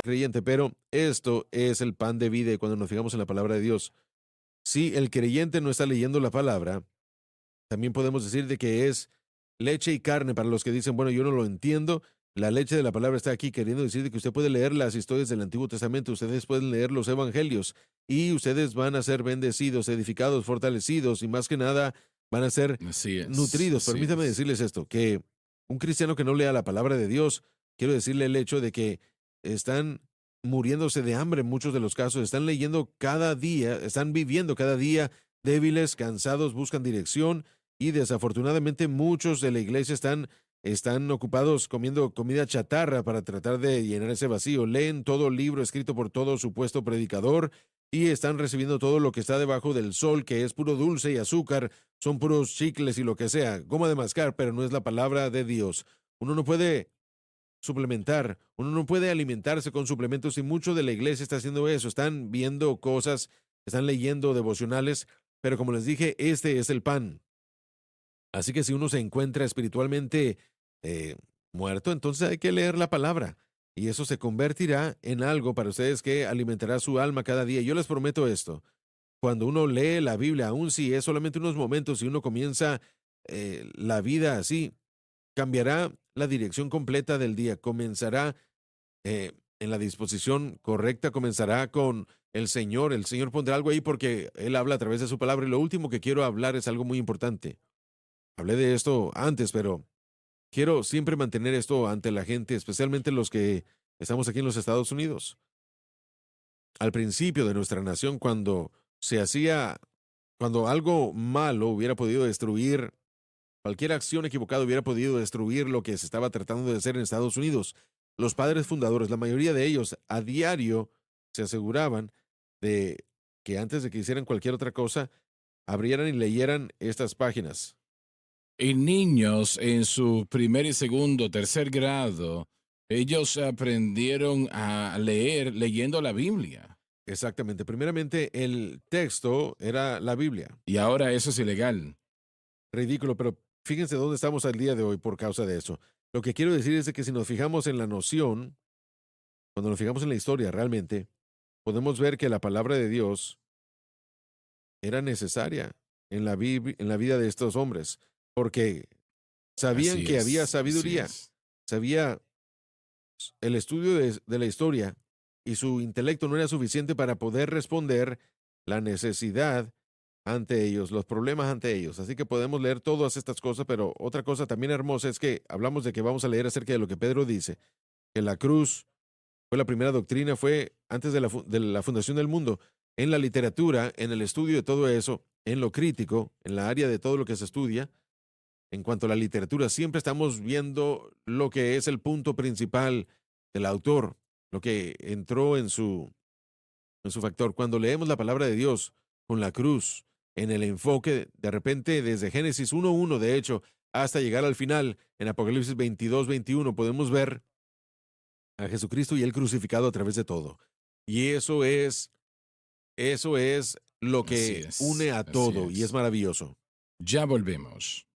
creyente, pero esto es el pan de vida y cuando nos fijamos en la palabra de Dios, si el creyente no está leyendo la palabra, también podemos decir de que es leche y carne para los que dicen, bueno, yo no lo entiendo. La leche de la palabra está aquí queriendo decir de que usted puede leer las historias del Antiguo Testamento, ustedes pueden leer los evangelios y ustedes van a ser bendecidos, edificados, fortalecidos y más que nada van a ser Así es, nutridos. así Permítame es. decirles esto, que un cristiano que no lea la palabra de Dios, quiero decirle el hecho de que están muriéndose de hambre en muchos de los casos, están leyendo cada día, están viviendo cada día débiles, cansados, buscan dirección y desafortunadamente muchos de la iglesia están ocupados comiendo comida chatarra para tratar de llenar ese vacío. Leen todo libro escrito por todo supuesto predicador y están recibiendo todo lo que está debajo del sol, que es puro dulce y azúcar, son puros chicles y lo que sea, goma de mascar, pero no es la palabra de Dios. Uno no puede suplementar, uno no puede alimentarse con suplementos y mucho de la iglesia está haciendo eso, están viendo cosas, están leyendo devocionales, pero como les dije, este es el pan. Así que si uno se encuentra espiritualmente eh, muerto, entonces hay que leer la palabra. Y eso se convertirá en algo para ustedes que alimentará su alma cada día. Yo les prometo esto. Cuando uno lee la Biblia, aun si es solamente unos momentos y uno comienza la vida así, cambiará la dirección completa del día. Comenzará en la disposición correcta, comenzará con el Señor. El Señor pondrá algo ahí porque Él habla a través de su palabra. Y lo último que quiero hablar es algo muy importante. Hablé de esto antes, pero quiero siempre mantener esto ante la gente, especialmente los que estamos aquí en los Estados Unidos. Al principio de nuestra nación, cuando algo malo hubiera podido destruir, cualquier acción equivocada hubiera podido destruir lo que se estaba tratando de hacer en Estados Unidos, los padres fundadores, la mayoría de ellos, a diario se aseguraban de que antes de que hicieran cualquier otra cosa, abrieran y leyeran estas páginas. Y niños en su primer y segundo, tercer grado, ellos aprendieron a leer leyendo la Biblia. Exactamente. Primeramente, el texto era la Biblia. Y ahora eso es ilegal. Ridículo, pero fíjense dónde estamos al día de hoy por causa de eso. Lo que quiero decir es de que si nos fijamos en la noción, cuando nos fijamos en la historia realmente, podemos ver que la palabra de Dios era necesaria en la vida de estos hombres, porque sabían Así que había es, así sabiduría, es. sabía el estudio de la historia y su intelecto no era suficiente para poder responder la necesidad ante ellos, los problemas ante ellos. Así que podemos leer todas estas cosas, pero otra cosa también hermosa es que hablamos de que vamos a leer acerca de lo que Pedro dice, que la cruz fue la primera doctrina, fue antes de la fundación del mundo. En la literatura, en el estudio de todo eso, en lo crítico, en la área de todo lo que se estudia, en cuanto a la literatura, siempre estamos viendo lo que es el punto principal del autor, lo que entró en su factor. Cuando leemos la palabra de Dios con la cruz, en el enfoque, de repente desde Génesis 1:1, de hecho, hasta llegar al final, en Apocalipsis 22:21, podemos ver a Jesucristo y el crucificado a través de todo. Y eso es lo que une a así todo y es es. maravilloso. Ya volvemos.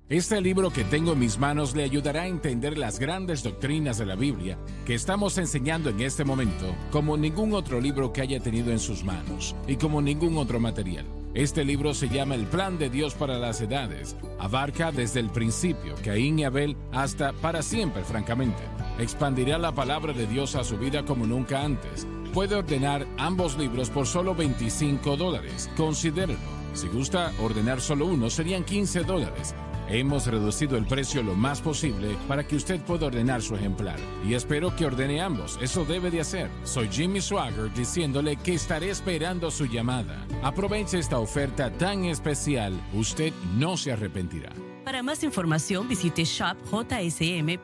Este libro que tengo en mis manos le ayudará a entender las grandes doctrinas de la Biblia que estamos enseñando en este momento, como ningún otro libro que haya tenido en sus manos y como ningún otro material. Este libro se llama El Plan de Dios para las Edades. Abarca desde el principio, Caín y Abel, hasta para siempre, francamente. Expandirá la palabra de Dios a su vida como nunca antes. Puede ordenar ambos libros por solo $25. Considérelo. Si gusta ordenar solo uno, serían $15. Hemos reducido el precio lo más posible para que usted pueda ordenar su ejemplar. Y espero que ordene ambos. Eso debe de hacer. Soy Jimmy Swaggart diciéndole que estaré esperando su llamada. Aproveche esta oferta tan especial. Usted no se arrepentirá. Para más información visite shopjsm.org.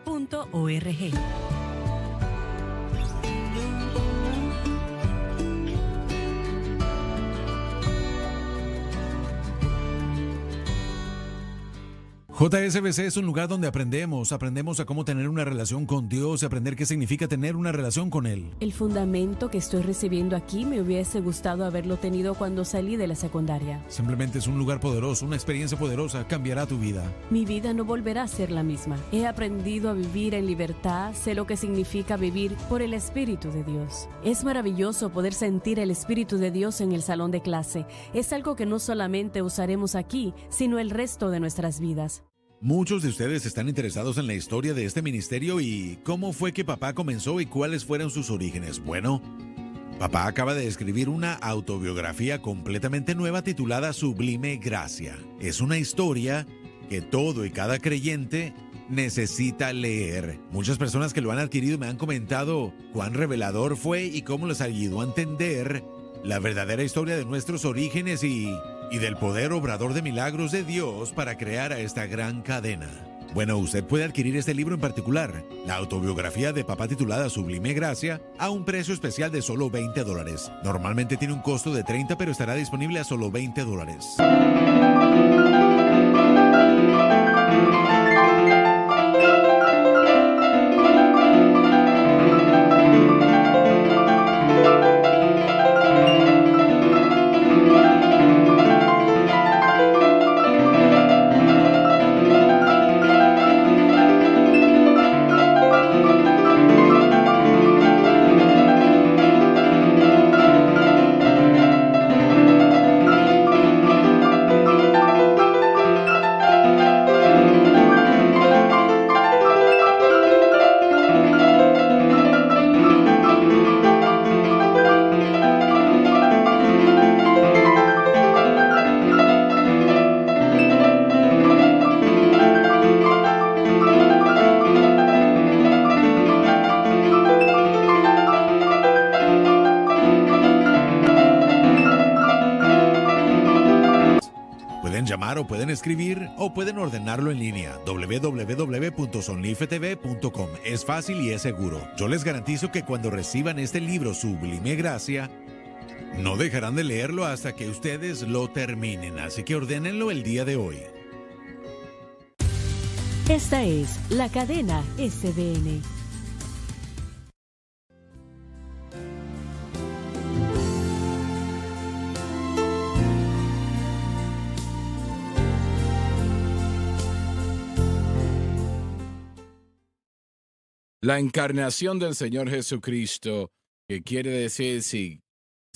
JSBC es un lugar donde aprendemos a cómo tener una relación con Dios y aprender qué significa tener una relación con Él. El fundamento que estoy recibiendo aquí me hubiese gustado haberlo tenido cuando salí de la secundaria. Simplemente es un lugar poderoso, una experiencia poderosa, cambiará tu vida. Mi vida no volverá a ser la misma. He aprendido a vivir en libertad, sé lo que significa vivir por el Espíritu de Dios. Es maravilloso poder sentir el Espíritu de Dios en el salón de clase. Es algo que no solamente usaremos aquí, sino el resto de nuestras vidas. Muchos de ustedes están interesados en la historia de este ministerio y cómo fue que papá comenzó y cuáles fueron sus orígenes. Bueno, papá acaba de escribir una autobiografía completamente nueva titulada Sublime Gracia. Es una historia que todo y cada creyente necesita leer. Muchas personas que lo han adquirido me han comentado cuán revelador fue y cómo les ayudó a entender la verdadera historia de nuestros orígenes y del poder obrador de milagros de Dios para crear a esta gran cadena. Bueno, usted puede adquirir este libro en particular, la autobiografía de papá titulada Sublime Gracia, a un precio especial de solo $20. Normalmente tiene un costo de $30, pero estará disponible a solo $20. O pueden escribir o pueden ordenarlo en línea www.sonliftv.com. Es fácil y es seguro. Yo les garantizo que cuando reciban este libro Sublime Gracia, no dejarán de leerlo hasta que ustedes lo terminen, así que ordénenlo el día de hoy. Esta es la cadena SBN. La encarnación del Señor Jesucristo, que quiere decir, si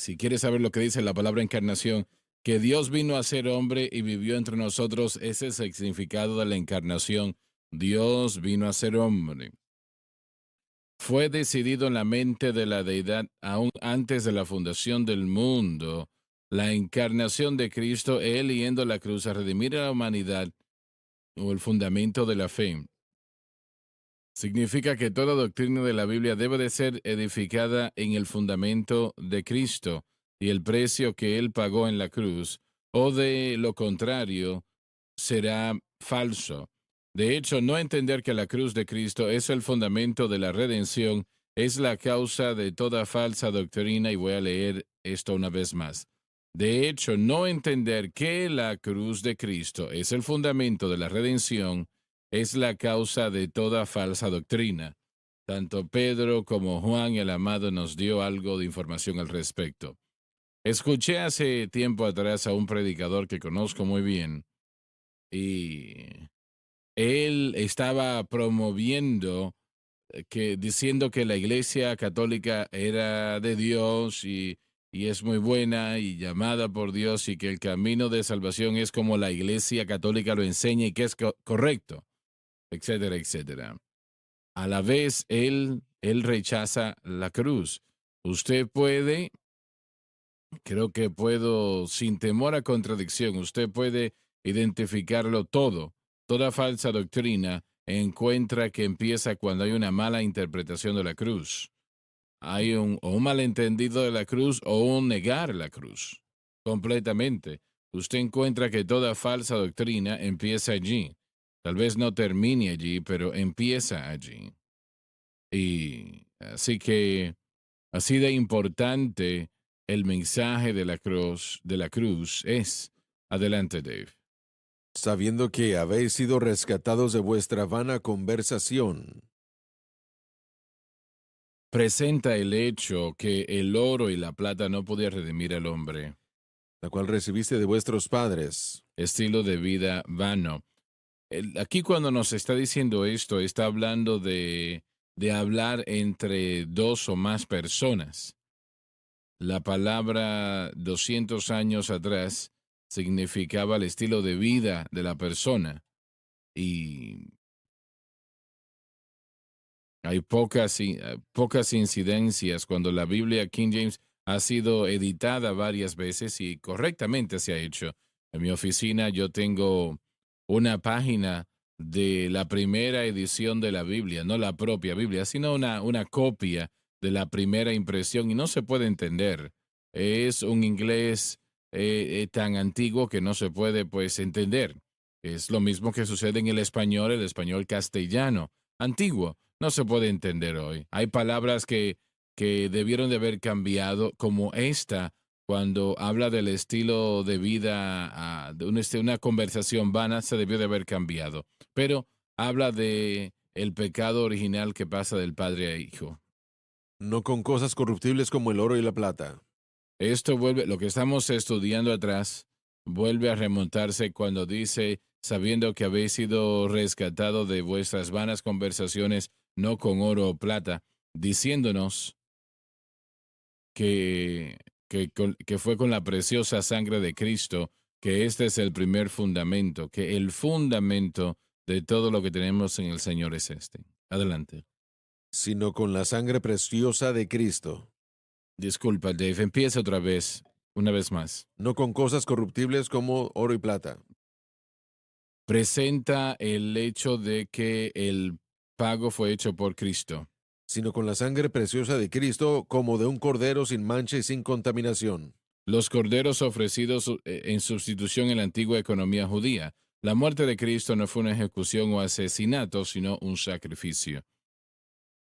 Si quieres saber lo que dice la palabra encarnación, que Dios vino a ser hombre y vivió entre nosotros, ese es el significado de la encarnación. Dios vino a ser hombre. Fue decidido en la mente de la deidad aún antes de la fundación del mundo. La encarnación de Cristo, Él yendo a la cruz a redimir a la humanidad, o el fundamento de la fe. Significa que toda doctrina de la Biblia debe de ser edificada en el fundamento de Cristo y el precio que Él pagó en la cruz, o de lo contrario, será falso. De hecho, no entender que la cruz de Cristo es el fundamento de la redención es la causa de toda falsa doctrina, y voy a leer esto una vez más. De hecho, no entender que la cruz de Cristo es el fundamento de la redención es la causa de toda falsa doctrina. Tanto Pedro como Juan el Amado nos dio algo de información al respecto. Escuché hace tiempo atrás a un predicador que conozco muy bien, y él estaba promoviendo, diciendo que la Iglesia Católica era de Dios y es muy buena y llamada por Dios, y que el camino de salvación es como la Iglesia Católica lo enseña y que es correcto, etcétera, etcétera. A la vez, él rechaza la cruz. Usted puede, creo que puedo, sin temor a contradicción, usted puede identificarlo todo. Toda falsa doctrina encuentra que empieza cuando hay una mala interpretación de la cruz. Hay o un malentendido de la cruz o un negar la cruz. Completamente. Usted encuentra que toda falsa doctrina empieza allí. Tal vez no termine allí, pero empieza allí. Y así de importante el mensaje de la cruz es. Adelante, Dave. Sabiendo que habéis sido rescatados de vuestra vana conversación. Presenta el hecho que el oro y la plata no podían redimir al hombre. La cual recibiste de vuestros padres. Estilo de vida vano. Aquí cuando nos está diciendo esto, está hablando de hablar entre dos o más personas. La palabra 200 años atrás significaba el estilo de vida de la persona. Y hay pocas incidencias cuando la Biblia King James ha sido editada varias veces y correctamente se ha hecho. En mi oficina yo tengo una página de la primera edición de la Biblia, no la propia Biblia, sino una copia de la primera impresión, y no se puede entender. Es un inglés tan antiguo que no se puede pues entender. Es lo mismo que sucede en el español castellano, antiguo, no se puede entender hoy. Hay palabras que debieron de haber cambiado, como esta, cuando habla del estilo de vida, de una conversación vana, se debió de haber cambiado. Pero habla de el pecado original que pasa del padre a hijo. No con cosas corruptibles como el oro y la plata. Esto vuelve, lo que estamos estudiando atrás, vuelve a remontarse cuando dice, sabiendo que habéis sido rescatado de vuestras vanas conversaciones, no con oro o plata, diciéndonos que fue con la preciosa sangre de Cristo, que este es el primer fundamento, que el fundamento de todo lo que tenemos en el Señor es este. Adelante. Sino con la sangre preciosa de Cristo. Disculpa, Dave, empieza otra vez, una vez más. No con cosas corruptibles como oro y plata. Presenta el hecho de que el pago fue hecho por Cristo. Sino con la sangre preciosa de Cristo, como de un cordero sin mancha y sin contaminación. Los corderos ofrecidos en sustitución en la antigua economía judía. La muerte de Cristo no fue una ejecución o asesinato, sino un sacrificio.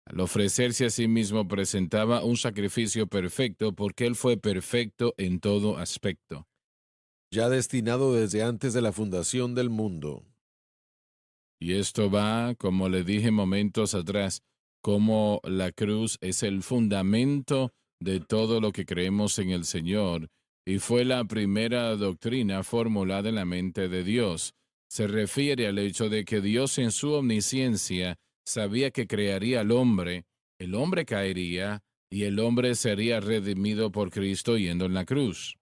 Al ofrecerse a sí mismo presentaba un sacrificio perfecto, porque Él fue perfecto en todo aspecto. Ya destinado desde antes de la fundación del mundo. Y esto va, como le dije momentos atrás, como la cruz es el fundamento de todo lo que creemos en el Señor, y fue la primera doctrina formulada en la mente de Dios. Se refiere al hecho de que Dios en su omnisciencia sabía que crearía al hombre, el hombre caería, y el hombre sería redimido por Cristo yendo en la cruz.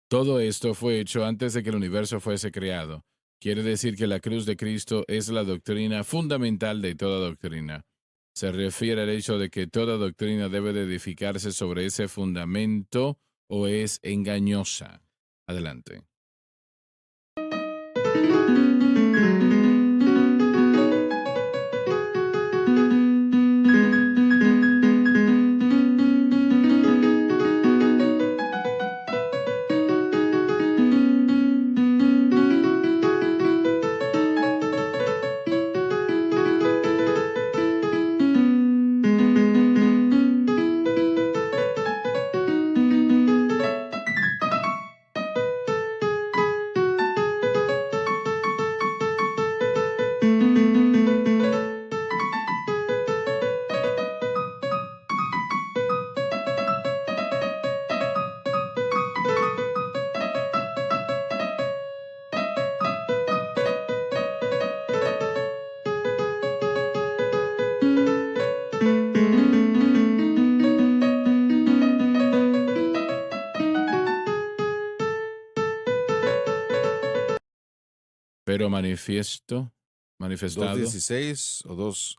Todo esto fue hecho antes de que el universo fuese creado. Quiere decir que la cruz de Cristo es la doctrina fundamental de toda doctrina. Se refiere al hecho de que toda doctrina debe de edificarse sobre ese fundamento o es engañosa. Adelante. Pero manifestado. 2:16 o 2.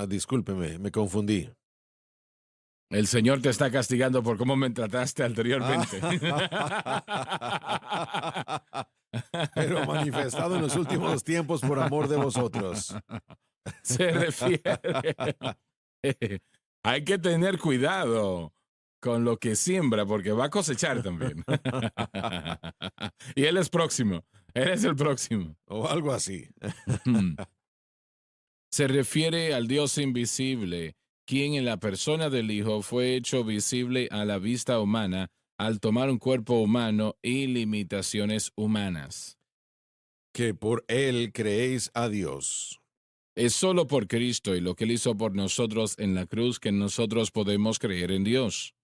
Discúlpeme, me confundí. El Señor te está castigando por cómo me trataste anteriormente. Pero manifestado en los últimos tiempos por amor de vosotros. Se refiere. Hay que tener cuidado con lo que siembra porque va a cosechar también. Y Él es próximo. Él es el próximo. O algo así. Se refiere al Dios invisible, quien en la persona del Hijo fue hecho visible a la vista humana al tomar un cuerpo humano y limitaciones humanas. Que por él creéis a Dios. Es solo por Cristo y lo que Él hizo por nosotros en la cruz que nosotros podemos creer en Dios.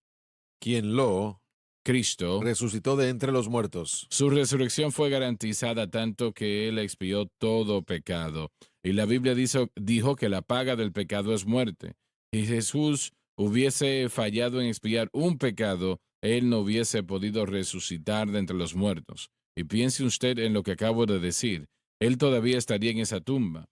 Quien lo Cristo resucitó de entre los muertos. Su resurrección fue garantizada tanto que Él expió todo pecado. Y la Biblia dijo que la paga del pecado es muerte. Si Jesús hubiese fallado en expiar un pecado, Él no hubiese podido resucitar de entre los muertos. Y piense usted en lo que acabo de decir. Él todavía estaría en esa tumba.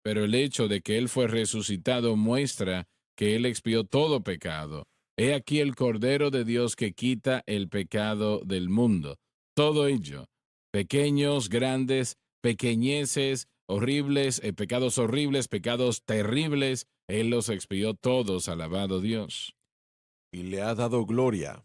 Pero el hecho de que Él fue resucitado muestra que Él expió todo pecado. He aquí el Cordero de Dios que quita el pecado del mundo. Todo ello, pequeños, grandes, pequeñeces, horribles, pecados horribles, pecados terribles, Él los expió todos, alabado Dios. Y le ha dado gloria.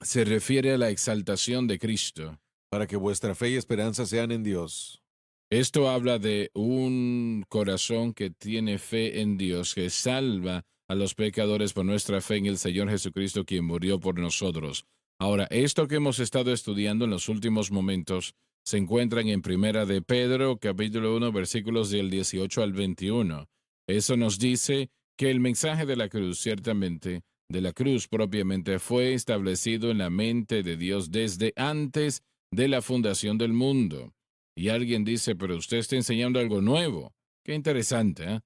Se refiere a la exaltación de Cristo. Para que vuestra fe y esperanza sean en Dios. Esto habla de un corazón que tiene fe en Dios, que salva a los pecadores por nuestra fe en el Señor Jesucristo, quien murió por nosotros. Ahora, esto que hemos estado estudiando en los últimos momentos se encuentran en Primera de Pedro, capítulo 1, versículos del 18 al 21. Eso nos dice que el mensaje de la cruz, ciertamente, de la cruz propiamente, fue establecido en la mente de Dios desde antes de la fundación del mundo. Y alguien dice, pero usted está enseñando algo nuevo. Qué interesante, ¿eh?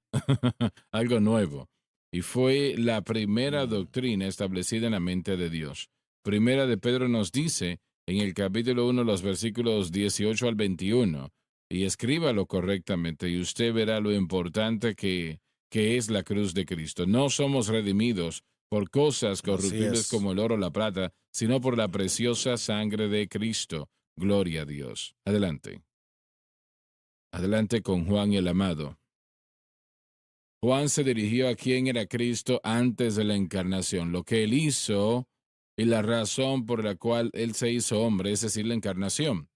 Algo nuevo. Y fue la primera doctrina establecida en la mente de Dios. Primera de Pedro nos dice en el capítulo 1, los versículos 18 al 21, y escríbalo correctamente y usted verá lo importante que es la cruz de Cristo. No somos redimidos por cosas corruptibles como el oro o la plata, sino por la preciosa sangre de Cristo. Gloria a Dios. Adelante. Adelante con Juan el amado. Juan se dirigió a quién era Cristo antes de la encarnación, lo que Él hizo y la razón por la cual Él se hizo hombre, es decir, la encarnación.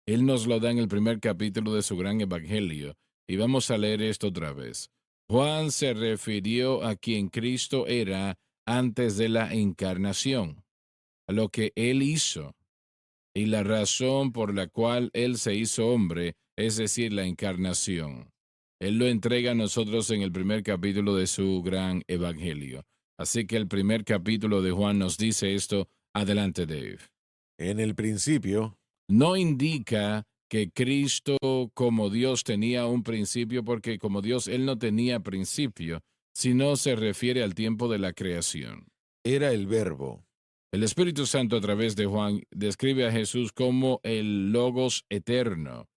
Él nos lo da en el primer capítulo de su gran evangelio, y vamos a leer esto otra vez. Juan se refirió a quien Cristo era antes de la encarnación, a lo que Él hizo y la razón por la cual Él se hizo hombre, es decir, la encarnación. Él lo entrega a nosotros en el primer capítulo de su gran evangelio. Así que el primer capítulo de Juan nos dice esto. Adelante, Dave. En el principio. No indica que Cristo como Dios tenía un principio, porque como Dios Él no tenía principio. sino se refiere al tiempo de la creación. Era el verbo. El Espíritu Santo a través de Juan describe a Jesús como el Logos eterno.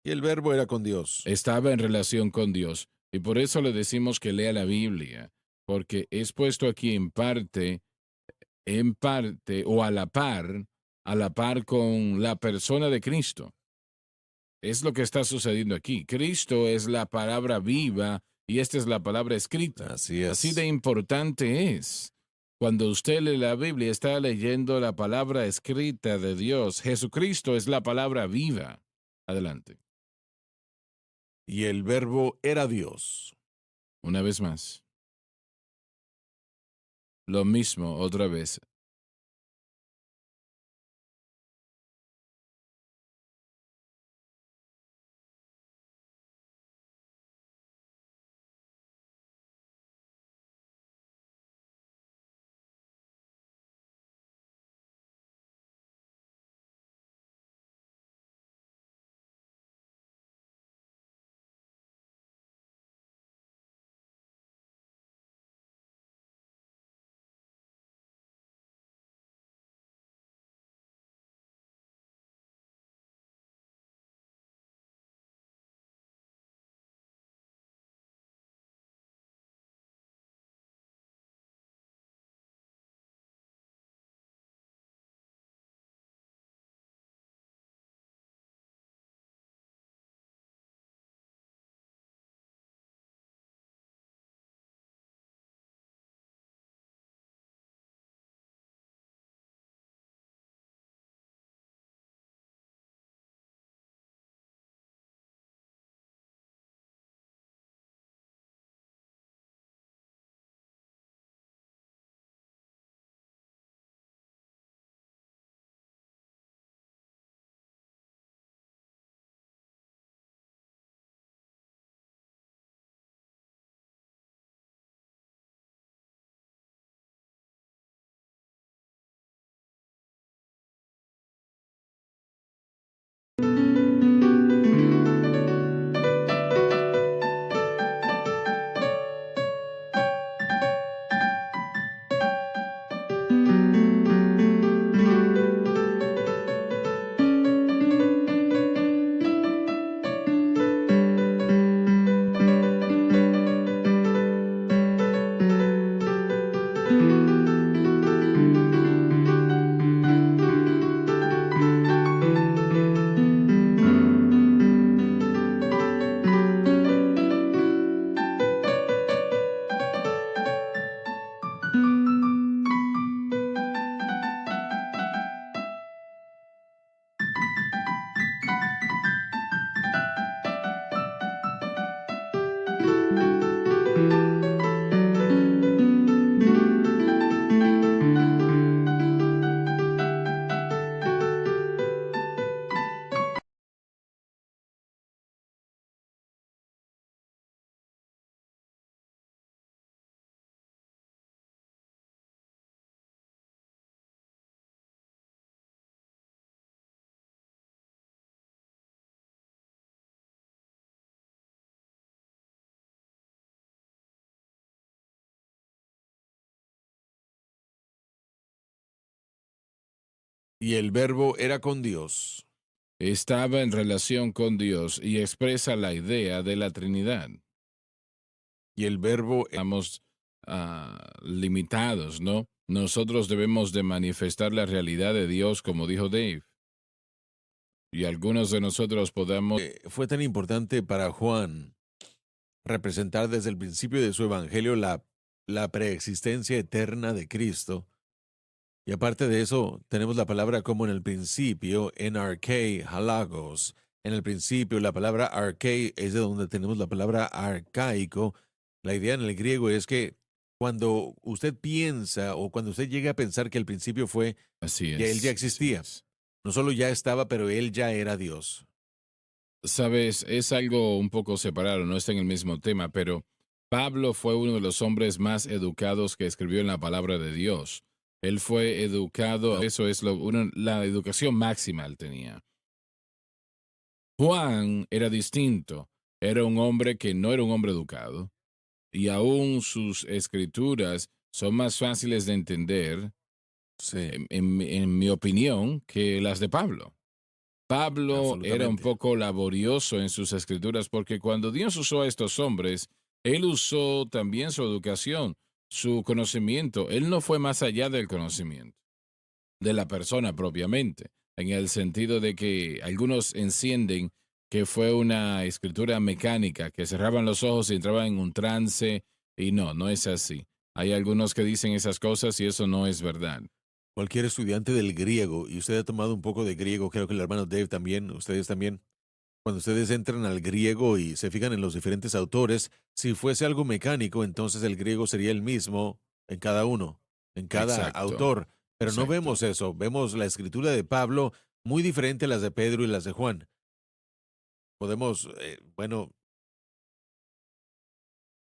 Y el verbo era con Dios. Estaba en relación con Dios. Y por eso le decimos que lea la Biblia, porque es puesto aquí en parte o a la par con la persona de Cristo. Es lo que está sucediendo aquí. Cristo es la palabra viva y esta es la palabra escrita. Así es. Así de importante es. Cuando usted lee la Biblia, está leyendo la palabra escrita de Dios. Jesucristo es la palabra viva. Adelante. Y el verbo era Dios. Una vez más. Lo mismo otra vez. Y el verbo era con Dios. Estaba en relación con Dios y expresa la idea de la Trinidad. Y el verbo Estamos limitados, ¿no? Nosotros debemos de manifestar la realidad de Dios, como dijo Dave. Y algunos de nosotros podemos... fue tan importante para Juan representar desde el principio de su evangelio la preexistencia eterna de Cristo. Y aparte de eso, tenemos la palabra como en el principio, en arche, halagos. En el principio, la palabra arche es de donde tenemos la palabra arcaico. La idea en el griego es que cuando usted piensa o cuando usted llega a pensar que el principio fue, Así es. ya él ya existía. así es. No solo ya estaba, pero él ya era Dios. Sabes, es algo un poco separado, no está en el mismo tema, pero Pablo fue uno de los hombres más educados que escribió en la palabra de Dios. Él fue educado, eso es la educación máxima él tenía. Juan era distinto, era un hombre que no era un hombre educado, y aún sus escrituras son más fáciles de entender, Sí, en mi opinión, que las de Pablo. Pablo era un absolutamente. poco laborioso en sus escrituras porque cuando Dios usó a estos hombres, Él usó también su educación, su conocimiento. Él no fue más allá del conocimiento de la persona propiamente, en el sentido de que algunos encienden que fue una escritura mecánica, que cerraban los ojos y entraban en un trance, y no, no es así. Hay algunos que dicen esas cosas y eso no es verdad. Cualquier estudiante del griego, y usted ha tomado un poco de griego, creo que el hermano Dave también, ustedes también, cuando ustedes entran al griego y se fijan en los diferentes autores, si fuese algo mecánico, entonces el griego sería el mismo en cada uno, en cada Exacto, autor. Pero no exacto. vemos eso, vemos la escritura de Pablo muy diferente a las de Pedro y las de Juan. Podemos, bueno,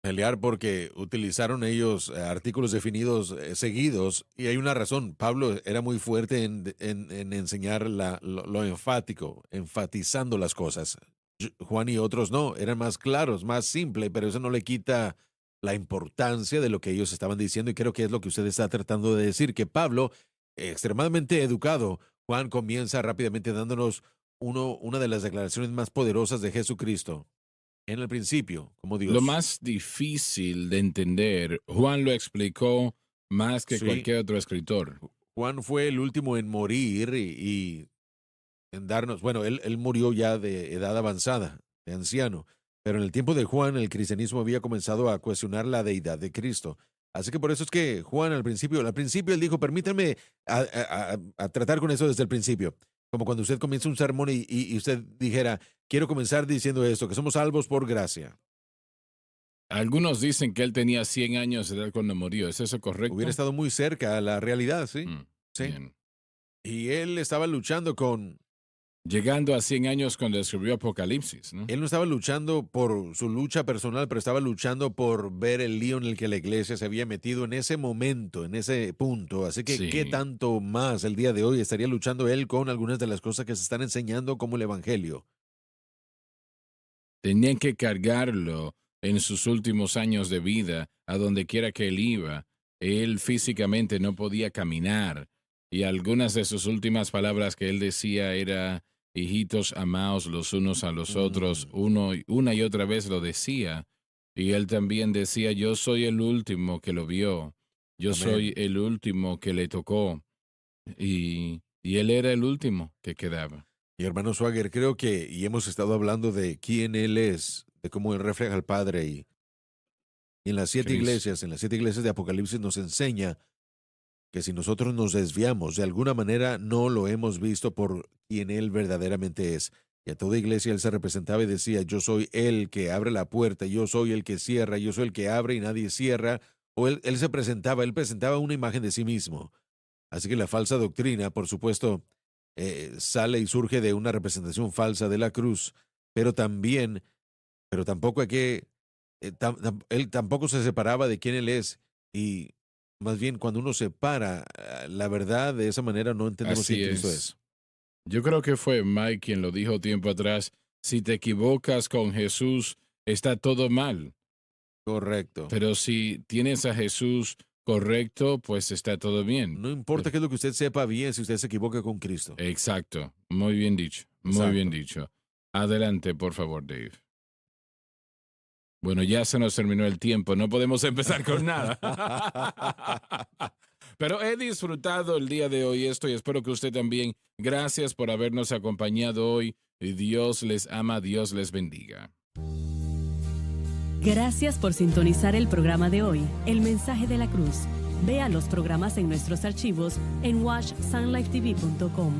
pelear porque utilizaron ellos artículos definidos seguidos y hay una razón. Pablo era muy fuerte en enseñar lo enfático, enfatizando las cosas. Juan y otros no, eran más claros, más simple, pero eso no le quita la importancia de lo que ellos estaban diciendo y creo que es lo que usted está tratando de decir, que Pablo, extremadamente educado, Juan comienza rápidamente dándonos una de las declaraciones más poderosas de Jesucristo. En el principio, como Lo Dios. más difícil de entender, Juan lo explicó más que Sí, cualquier otro escritor. Juan fue el último en morir y en darnos, bueno, él murió ya de edad avanzada, de anciano, pero en el tiempo de Juan el cristianismo había comenzado a cuestionar la deidad de Cristo. Así que por eso es que Juan al principio él dijo, permítanme a tratar con eso desde el principio. Como cuando usted comienza un sermón y usted dijera, quiero comenzar diciendo esto, que somos salvos por gracia. Algunos dicen que él tenía 100 años de edad cuando murió. ¿Es eso Hubiera correcto? estado muy cerca a la realidad, ¿sí? Mm, Sí. bien. Y él estaba luchando con. Llegando a 100 años cuando escribió Apocalipsis, ¿no? Él no estaba luchando por su lucha personal, pero estaba luchando por ver el lío en el que la iglesia se había metido en ese momento, en ese punto. Así que, ¿qué Sí. tanto más el día de hoy estaría luchando él con algunas de las cosas que se están enseñando como el Evangelio? Tenían que cargarlo en sus últimos años de vida, a donde quiera que él iba. Él físicamente no podía caminar. Y algunas de sus últimas palabras que él decía era, hijitos, amaos los unos a los otros, Mm, una y otra vez lo decía. Y él también decía, yo soy el último que lo vio, yo soy amén. el último que le tocó. Y él era el último que quedaba. Y hermano Swagger, creo que, y hemos estado hablando de quién él es, de cómo él refleja al Padre, y Cristo. en las 7 iglesias de Apocalipsis nos enseña que si nosotros nos desviamos, de alguna manera no lo hemos visto por quien Él verdaderamente es. Y a toda iglesia Él se representaba y decía, yo soy el que abre la puerta, yo soy el que cierra, yo soy el que abre y nadie cierra. O él él presentaba una imagen de sí mismo. Así que la falsa doctrina, por supuesto, sale y surge de una representación falsa de la cruz, pero también, pero tampoco hay que él tampoco se separaba de quién él es y más bien cuando uno separa la verdad de esa manera no entendemos quién Así Cristo es. es. Yo creo que fue Mike quien lo dijo tiempo atrás. Si te equivocas con Jesús, está todo mal. Correcto. Pero si tienes a Jesús correcto, pues está todo bien. No importa Pero- qué es lo que usted sepa bien si usted se equivoca con Cristo. exacto. Muy bien dicho. Muy bien Exacto. dicho. Adelante, por favor, Dave. Bueno, ya se nos terminó el tiempo. No podemos empezar con nada. Pero he disfrutado el día de hoy esto y espero que usted también. Gracias por habernos acompañado hoy. Y Dios les ama, Dios les bendiga. Gracias por sintonizar el programa de hoy, El Mensaje de la Cruz. Vea los programas en nuestros archivos en watchsunlifetv.com.